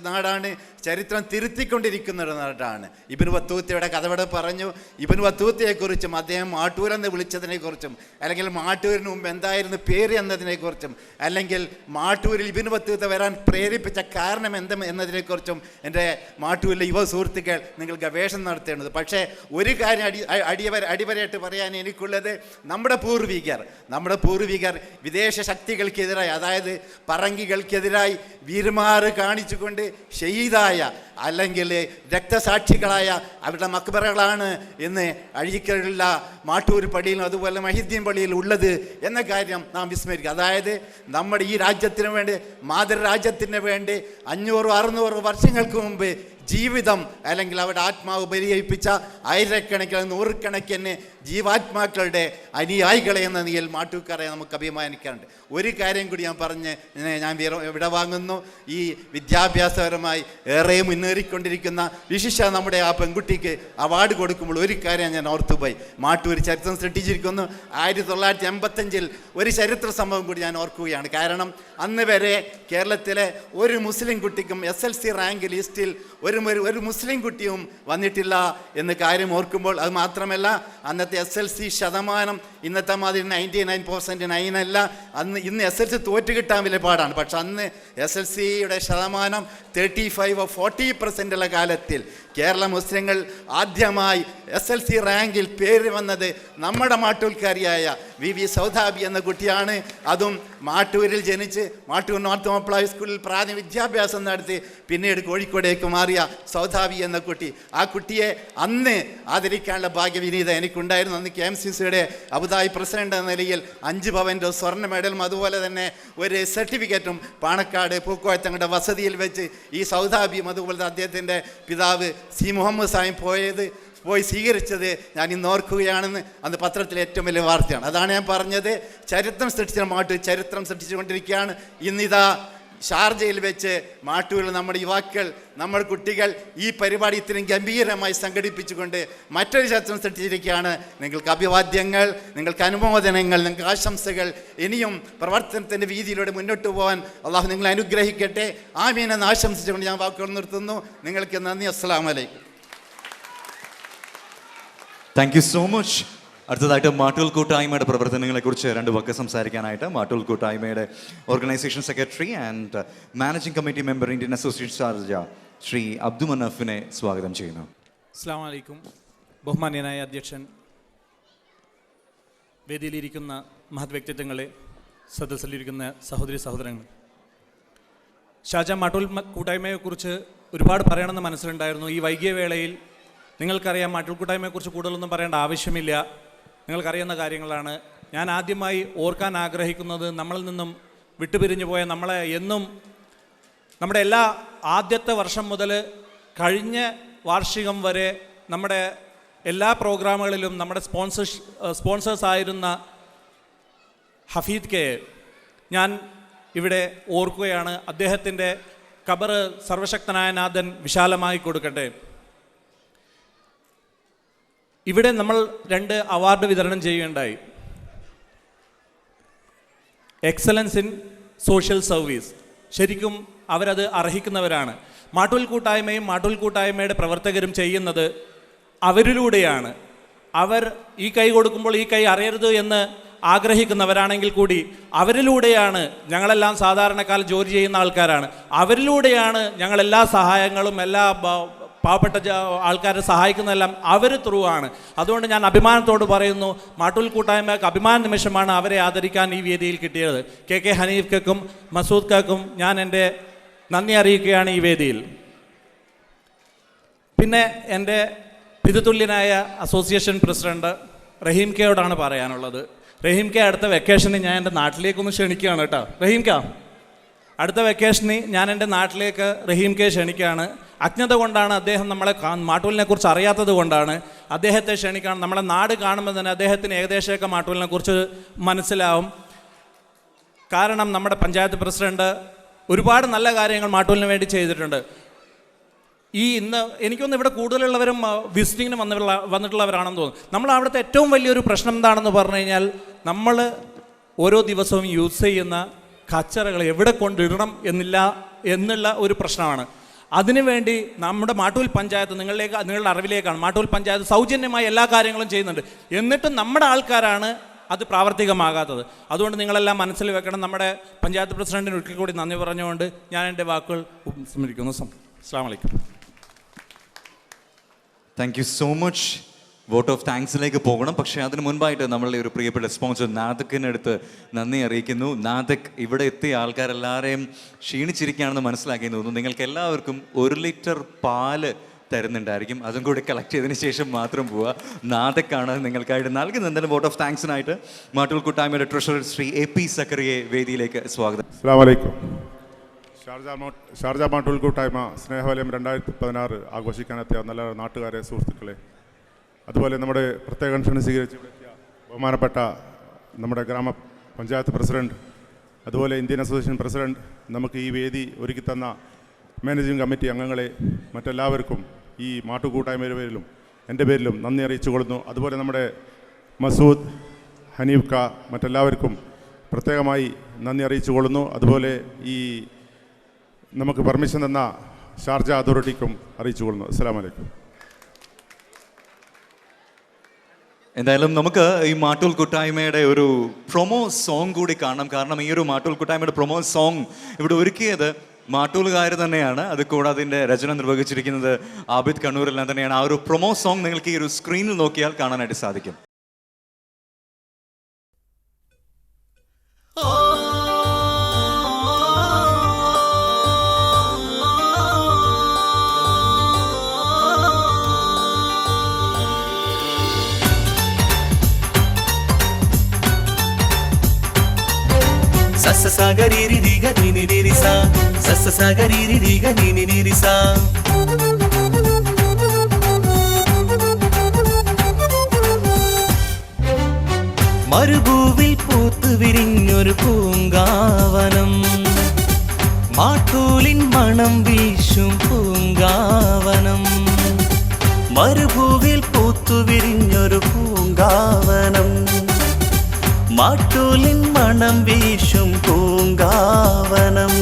നാടാണ്, ചരിത്രം തിരുത്തിക്കൊണ്ടിരിക്കുന്ന ഒരു നാടാണ്. ഇബ്നു ബത്തൂത്തയുടെ കഥ ഇവിടെ പറഞ്ഞു. ഇബ്നു ബത്തൂത്തയെക്കുറിച്ചും അദ്ദേഹം മാട്ടൂർ എന്ന് വിളിച്ചതിനെക്കുറിച്ചും, അല്ലെങ്കിൽ മാട്ടൂരിന് മുമ്പ് എന്തായിരുന്നു പേര് എന്നതിനെക്കുറിച്ചും, അല്ലെങ്കിൽ മാട്ടൂരിൽ ഇബ്നു ബത്തൂത്ത വരാൻ പ്രേരിപ്പിച്ച കാരണം എന്നതിനെക്കുറിച്ചും എൻ്റെ മാട്ടൂരിലെ യുവ സുഹൃത്തുക്കൾ നിങ്ങൾ ഗവേഷണം നടത്തേണ്ടത്. പക്ഷേ ഒരു കാര്യം അടിവരയിട്ട് പറയാൻ എനിക്കുള്ളത്, നമ്മുടെ പൂർവികർ വിദേശ ശക്തികൾക്കെതിരായി, അതായത് പറങ്കികൾക്കെതിരായി വീരമാറ് കാണിച്ചുകൊണ്ട് ഷഹീദായ അല്ലെങ്കിൽ രക്തസാക്ഷികളായ അവരുടെ മക്ബറകളാണ് ഇന്ന് അഴീക്കലുള്ള മാട്ടൂർ പള്ളിയിലും അതുപോലെ മഹിദ്ദീൻ പള്ളിയിൽ ഉള്ളത് എന്ന കാര്യം നാം വിസ്മരിക്കുക. അതായത് നമ്മുടെ ഈ രാജ്യത്തിന് വേണ്ടി, മാതൃരാജ്യത്തിന് വേണ്ടി 500-600 വർഷങ്ങൾക്ക് മുമ്പ് ജീവിതം അല്ലെങ്കിൽ അവരുടെ ആത്മാവ് ബലിയർപ്പിച്ച ആയിരക്കണക്കിന് നൂറുകണക്കിന് ജീവാത്മാക്കളുടെ അനുയായികളെ എന്ന നിലയിൽ മാട്ടൂക്കാരെ നമുക്ക് അഭിമാനിക്കാറുണ്ട്. ഒരു കാര്യം കൂടി ഞാൻ പറഞ്ഞ് ഞാൻ വിടവാങ്ങുന്നു. ഈ വിദ്യാഭ്യാസപരമായി ഏറെ മുന്നേറിക്കൊണ്ടിരിക്കുന്ന വിശിഷ്ട നമ്മുടെ ആ പെൺകുട്ടിക്ക് അവാർഡ് കൊടുക്കുമ്പോൾ ഒരു കാര്യം ഞാൻ ഓർത്തുപോയി. മാട്ടൂർ ചരിത്രം സൃഷ്ടിച്ചിരിക്കുന്നു. 1985 ഒരു ചരിത്ര സംഭവം കൂടി ഞാൻ ഓർക്കുകയാണ്. കാരണം അന്ന് വരെ കേരളത്തിലെ ഒരു മുസ്ലിം കുട്ടിക്കും SLC റാങ്ക് ലിസ്റ്റിൽ ഒരു മുസ്ലിം കുട്ടിയും വന്നിട്ടില്ല എന്ന കാര്യം ഓർക്കുമ്പോൾ, അത് മാത്രമല്ല അന്നത്തെ SLC ശതമാനം ഇന്നത്തെ മാതിരി 99% അല്ല. ഇന്ന് SLC തോറ്റ് കിട്ടാൻ വലിയ പാടാണ്. പക്ഷെ അന്ന് SLCയുടെ ശതമാനം 35-40% ഉള്ള കാലത്തിൽ കേരള മുസ്ലിങ്ങൾ ആദ്യമായി SLC റാങ്കിൽ പേര് വന്നത് നമ്മുടെ മാട്ടൂർക്കാരിയായ VV സൗദാബി എന്ന കുട്ടിയാണ്. അതും മാട്ടൂരിൽ ജനിച്ച് മാട്ടൂർ നോർത്ത് മോപ്പള ഹൈസ്കൂളിൽ പ്രാഥമിക വിദ്യാഭ്യാസം നടത്തി പിന്നീട് കോഴിക്കോടേക്ക് മാറിയ സൗദാബി എന്ന കുട്ടി. ആ കുട്ടിയെ അന്ന് ആദരിക്കാനുള്ള ഭാഗ്യവിനീത എനിക്കുണ്ടായിരുന്നു. അന്ന് KMCCയുടെ അബുദാബി പ്രസിഡന്റ് എന്ന നിലയിൽ 5 പവൻ്റെ സ്വർണ്ണ മെഡലും അതുപോലെ തന്നെ ഒരു സർട്ടിഫിക്കറ്റും പാണക്കാട് പൂക്കോയത്തങ്ങളുടെ വസതിയിൽ വെച്ച് ഈ സൗദാബിയും അതുപോലെ അദ്ദേഹത്തിൻ്റെ പിതാവ് C മുഹമ്മദ് സാഹിബ് പോയി സ്വീകരിച്ചത് ഞാൻ ഇന്ന് ഓർക്കുകയാണെന്ന്. അന്ന് പത്രത്തിലെ ഏറ്റവും വലിയ വാർത്തയാണ്. അതാണ് ഞാൻ പറഞ്ഞത്, ചരിത്രം സൃഷ്ടിച്ച മാട്ടൂർ ചരിത്രം സൃഷ്ടിച്ചുകൊണ്ടിരിക്കുകയാണ്. ഇന്നിതാ ഷാർജയിൽ വെച്ച് മാട്ടൂരിൽ നമ്മുടെ യുവാക്കൾ, നമ്മുടെ കുട്ടികൾ ഈ പരിപാടി ഇത്രയും ഗംഭീരമായി സംഘടിപ്പിച്ചുകൊണ്ട് മറ്റൊരു ചരിത്രം സൃഷ്ടിച്ചിരിക്കുകയാണ്. നിങ്ങൾക്ക് അഭിവാദ്യങ്ങൾ, നിങ്ങൾക്ക് അനുമോദനങ്ങൾ, നിങ്ങൾക്ക് ആശംസകൾ. ഇനിയും പ്രവർത്തനത്തിൻ്റെ വീതിയിലൂടെ മുന്നോട്ട് പോകാൻ അള്ളാഹു നിങ്ങളെ അനുഗ്രഹിക്കട്ടെ. ആമീൻ എന്ന് ആശംസിച്ചുകൊണ്ട് ഞാൻ വാക്കുകൾ നിർത്തുന്നു. നിങ്ങൾക്ക് നന്ദി. അസ്സലാമു അലൈക്കും. Thank you so much. അടുത്തതായിട്ട് മാട്ടൂൽ കൂട്ടായ്മയുടെ പ്രവർത്തനങ്ങളെക്കുറിച്ച് 2 വാക്ക് സംസാരിക്കാനായിട്ട് മാട്ടൂൽ കൂട്ടായ്മയുടെ organisation secretary and managing committee member Indian Association Sharjah Shri Abdu മനാഫിനെ സ്വാഗതം ചെയ്യുന്നു. അസ്സലാമു അലൈക്കും. ബഹുമാന്യനായ അധ്യക്ഷൻ, വേദിയിലിരിക്കുന്ന മഹത് വ്യക്തിത്വങ്ങളെ, സദസ്സിലിരിക്കുന്ന സഹോദരി സഹോദരങ്ങൾ, ഷാജ മാട്ടൂൽ കൂട്ടായ്മയെക്കുറിച്ച് ഒരുപാട് പറയണമെന്ന് മനസ്സിലുണ്ടായിരുന്നു. ഈ വൈകിയ വേളയിൽ നിങ്ങൾക്കറിയാം, മാട്ടൂൽ കൂട്ടായ്മയെക്കുറിച്ച് കൂടുതലൊന്നും പറയേണ്ട ആവശ്യമില്ല, നിങ്ങൾക്കറിയുന്ന കാര്യങ്ങളാണ്. ഞാൻ ആദ്യമായി ഓർക്കാൻ ആഗ്രഹിക്കുന്നത്, നമ്മളിൽ നിന്നും വിട്ടുപിരിഞ്ഞു പോയ, നമ്മളെ എന്നും നമ്മുടെ എല്ലാ ആദ്യത്തെ വർഷം മുതൽ കഴിഞ്ഞ വാർഷികം വരെ നമ്മുടെ എല്ലാ പ്രോഗ്രാമുകളിലും നമ്മുടെ സ്പോൺസേഴ്സായിരുന്ന ഹഫീദ് കെ ഞാൻ ഇവിടെ ഓർക്കുകയാണ്. അദ്ദേഹത്തിൻ്റെ ഖബർ സർവശക്തനായ നാഥൻ വിശാലമായി കൊടുക്കട്ടെ. ഇവിടെ നമ്മൾ 2 അവാർഡ് വിതരണം ചെയ്യുകയുണ്ടായി. Excellence in social service. ശരിക്കും അവരത് അർഹിക്കുന്നവരാണ്. മാട്ടൂൽ കൂട്ടായ്മയും മാട്ടൂൽ കൂട്ടായ്മയുടെ പ്രവർത്തകരും ചെയ്യുന്നത് അവരിലൂടെയാണ്. അവർ ഈ കൈ കൊടുക്കുമ്പോൾ ഈ കൈ അറിയരുത് എന്ന് ആഗ്രഹിക്കുന്നവരാണെങ്കിൽ കൂടി അവരിലൂടെയാണ്. ഞങ്ങളെല്ലാം സാധാരണക്കാർ ജോലി ചെയ്യുന്ന ആൾക്കാരാണ്. അവരിലൂടെയാണ് ഞങ്ങളെല്ലാ സഹായങ്ങളും, എല്ലാ പാവപ്പെട്ട ആൾക്കാരെ സഹായിക്കുന്നതെല്ലാം അവർ ത്രൂ ആണ്. അതുകൊണ്ട് ഞാൻ അഭിമാനത്തോട് പറയുന്നു, മാട്ടൂൽ കൂട്ടായ്മയ്ക്ക് അഭിമാന നിമിഷമാണ് അവരെ ആദരിക്കാൻ ഈ വേദിയിൽ കിട്ടിയത്. KK ഹനീഫ്ക്കും മസൂദ് കാക്കും ഞാൻ എൻ്റെ നന്ദി അറിയിക്കുകയാണ് ഈ വേദിയിൽ. പിന്നെ എൻ്റെ പിതൃതുല്യനായ അസോസിയേഷൻ പ്രസിഡന്റ് റഹീം കെയോടാണ് പറയാനുള്ളത്. റഹീം കെ, അടുത്ത വെക്കേഷന് ഞാൻ എൻ്റെ നാട്ടിലേക്കൊന്ന് ക്ഷണിക്കുകയാണ് കേട്ടോ. റഹീം കെ, അടുത്ത വെക്കേഷന് ഞാൻ എൻ്റെ നാട്ടിലേക്ക് റഹീം കെ ക്ഷണിക്കുകയാണ്. അജ്ഞത കൊണ്ടാണ് അദ്ദേഹം നമ്മളെ മാട്ടൂലിനെ കുറിച്ച് അറിയാത്തത് കൊണ്ടാണ് അദ്ദേഹത്തെ ക്ഷണിക്കുകയാണ്. നമ്മുടെ നാട് കാണുമ്പോൾ തന്നെ അദ്ദേഹത്തിന് ഏകദേശമൊക്കെ മാട്ടൂലിനെ കുറിച്ച് മനസ്സിലാവും. കാരണം നമ്മുടെ പഞ്ചായത്ത് പ്രസിഡന്റ് ഒരുപാട് നല്ല കാര്യങ്ങൾ മാട്ടൂലിന് വേണ്ടി ചെയ്തിട്ടുണ്ട്. ഇന്ന് എനിക്കൊന്ന് ഇവിടെ കൂടുതലുള്ളവരും വിസിറ്റിങ്ങിന് വന്നിട്ടുള്ളവരാണെന്ന് തോന്നുന്നു. നമ്മൾ അവിടുത്തെ ഏറ്റവും വലിയൊരു പ്രശ്നം എന്താണെന്ന് പറഞ്ഞു കഴിഞ്ഞാൽ, നമ്മൾ ഓരോ ദിവസവും യൂസ് ചെയ്യുന്ന കച്ചറകൾ എവിടെ കൊണ്ടിടണം എന്നുള്ള ഒരു പ്രശ്നമാണ്. അതിനുവേണ്ടി നമ്മുടെ മാട്ടൂൽ പഞ്ചായത്ത് നിങ്ങളുടെ അറിവിലേക്കാണ്, മാട്ടൂൽ പഞ്ചായത്ത് സൗജന്യമായി എല്ലാ കാര്യങ്ങളും ചെയ്യുന്നുണ്ട്. എന്നിട്ടും നമ്മുടെ ആൾക്കാരാണ് അത് പ്രാവർത്തികമാകാത്തത്. അതുകൊണ്ട് നിങ്ങളെല്ലാം മനസ്സിൽ വെക്കണം. നമ്മുടെ പഞ്ചായത്ത് പ്രസിഡന്റിന് ഒരിക്കൽ കൂടി നന്ദി പറഞ്ഞുകൊണ്ട് ഞാൻ എൻ്റെ വാക്കുകൾ സ്മരിക്കുന്നു. അസ്സലാമു അലൈക്കും. Thank you so much. Vote of താങ്ക്സിലേക്ക് പോകണം. പക്ഷേ അതിന് മുൻപായിട്ട് നമ്മളുടെ ഒരു പ്രിയപ്പെട്ട സ്പോൺസർ നാദക്കിനടുത്ത് നന്ദി അറിയിക്കുന്നു. നാദക് ഇവിടെ എത്തിയ ആൾക്കാരെല്ലാവരെയും ക്ഷീണിച്ചിരിക്കുകയാണെന്ന് മനസ്സിലാക്കി തോന്നുന്നു. നിങ്ങൾക്ക് എല്ലാവർക്കും 1 ലിറ്റർ പാല് തരുന്നുണ്ടായിരിക്കും. അതും കൂടി കളക്ട് ചെയ്തതിന് ശേഷം മാത്രം പോവുക. നാദക്കാണ് നിങ്ങൾക്കായിട്ട് നൽകുന്നത്. എന്തായാലും വോട്ട് ഓഫ് താങ്ക്സിനായിട്ട് മാട്ടൂൽ കൂട്ടായ്മയുടെ ട്രഷറർ ശ്രീ AP സക്കറിയെ വേദിയിലേക്ക് സ്വാഗതം. അസ്സലാമു അലൈക്കും. ഷാർജ മാട്ടൂൽ കൂട്ടായ്മ സ്നേഹവലയം 2016 ആഘോഷിക്കാനെത്തിയ നല്ല നാട്ടുകാരെ, സുഹൃത്തുക്കളെ, അതുപോലെ നമ്മുടെ പ്രത്യേക ക്ഷണം സ്വീകരിച്ച് ഇവിടെത്തിയ ബഹുമാനപ്പെട്ട നമ്മുടെ ഗ്രാമപഞ്ചായത്ത് പ്രസിഡന്റ്, അതുപോലെ ഇന്ത്യൻ അസോസിയേഷൻ പ്രസിഡന്റ്, നമുക്ക് ഈ വേദി ഒരുക്കി തന്ന മാനേജിംഗ് കമ്മിറ്റി അംഗങ്ങളെ, മറ്റെല്ലാവർക്കും ഈ മാട്ടുകൂട്ടായ്മയുടെ പേരിലും എൻ്റെ പേരിലും നന്ദി അറിയിച്ചു കൊള്ളുന്നു. അതുപോലെ നമ്മുടെ മസൂദ്, ഹനീഫ് ക, മറ്റെല്ലാവർക്കും പ്രത്യേകമായി നന്ദി അറിയിച്ചു കൊള്ളുന്നു. അതുപോലെ ഈ നമുക്ക് പെർമിഷൻ തന്ന ഷാർജ അതോറിറ്റിക്കും അറിയിച്ചു കൊള്ളുന്നു. അസ്സലാമു അലൈക്കും. എന്തായാലും നമുക്ക് ഈ മാട്ടൂൽ കൂട്ടായ്മയുടെ ഒരു പ്രൊമോ സോങ് കൂടി കാണാം. കാരണം ഈ ഒരു മാട്ടൂൽ കൂട്ടായ്മയുടെ പ്രൊമോ സോങ് ഇവിടെ ഒരുക്കിയത് മാട്ടൂലുകാർ തന്നെയാണ്. അത് കൂടാതെ അതിൻ്റെ രചന നിർവഹിച്ചിരിക്കുന്നത് ആബിദ് കണ്ണൂരെല്ലാം തന്നെയാണ്. ആ ഒരു പ്രൊമോ സോങ് നിങ്ങൾക്ക് ഈ ഒരു സ്ക്രീനിൽ നോക്കിയാൽ കാണാനായിട്ട് സാധിക്കും. സസസാഗരീരി ദിഗ നിനി നിരിസ, സസസാഗരീരി ദിഗ നിനി നിരിസ. മരുഭൂവിൽ പൂത്തു വിരിഞ്ഞൊരു പൂങ്കാവനം, മാട്ടൂലിൻ മണം വീശും പൂങ്കാവനം. മരുഭൂവിൽ പൂത്തു വിരിഞ്ഞൊരു പൂങ്കാവനം, മാട്ടൂലിൻ മണം വീശും പൂങ്കാവനം.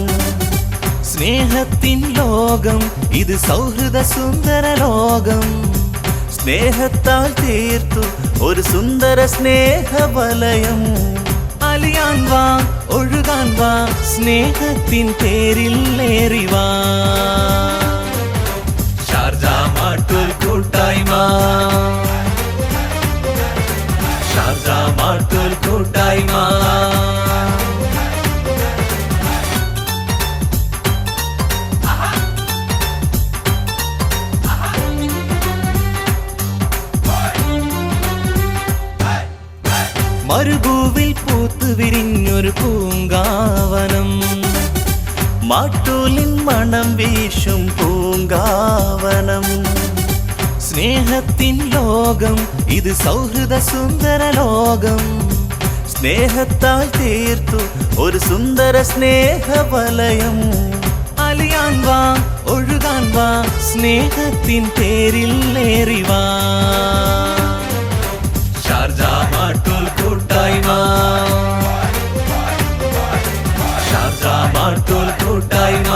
സ്നേഹത്തിൻ ലോകം ഇത്, സൗഹൃദ സുന്ദര ലോകം. സ്നേഹത്താൽ തീർത്തു ഒരു സുന്ദര സ്നേഹവലയം. അലിയാൻ വാ, ഒഴുകാൻ വാ, സ്നേഹത്തിൻ പേരിൽ ഏറിവാ. ഷാർജ മാട്ടൂൽ കൂട്ടായ്മ, ഷാർജ മാട്ടൂൽ കൂട്ടായ്മ. മരുഭൂവിൽ പൂത്തു വിരിഞ്ഞൊരു പൂങ്കാവനം, മാട്ടൂലിൻ മണം വീശും പൂങ്കാവനം. സ്നേഹത്തിൻ ലോകം ഇത്, സൗഹൃദ സുന്ദര ലോകം. സ്നേഹത്താൽ തീർത്തു ഒരു സുന്ദര സ്നേഹവലയം. അലിയാൻ വാ, ഒഴുകാൻ വാ, സ്നേഹത്തിൻ പേരിൽ ഏറിവാ. ഷാർജ മാട്ടൂൽ കൂട്ടായ്മ, ഷാർജ മാട്ടൂൽ കൂട്ടായ്മ.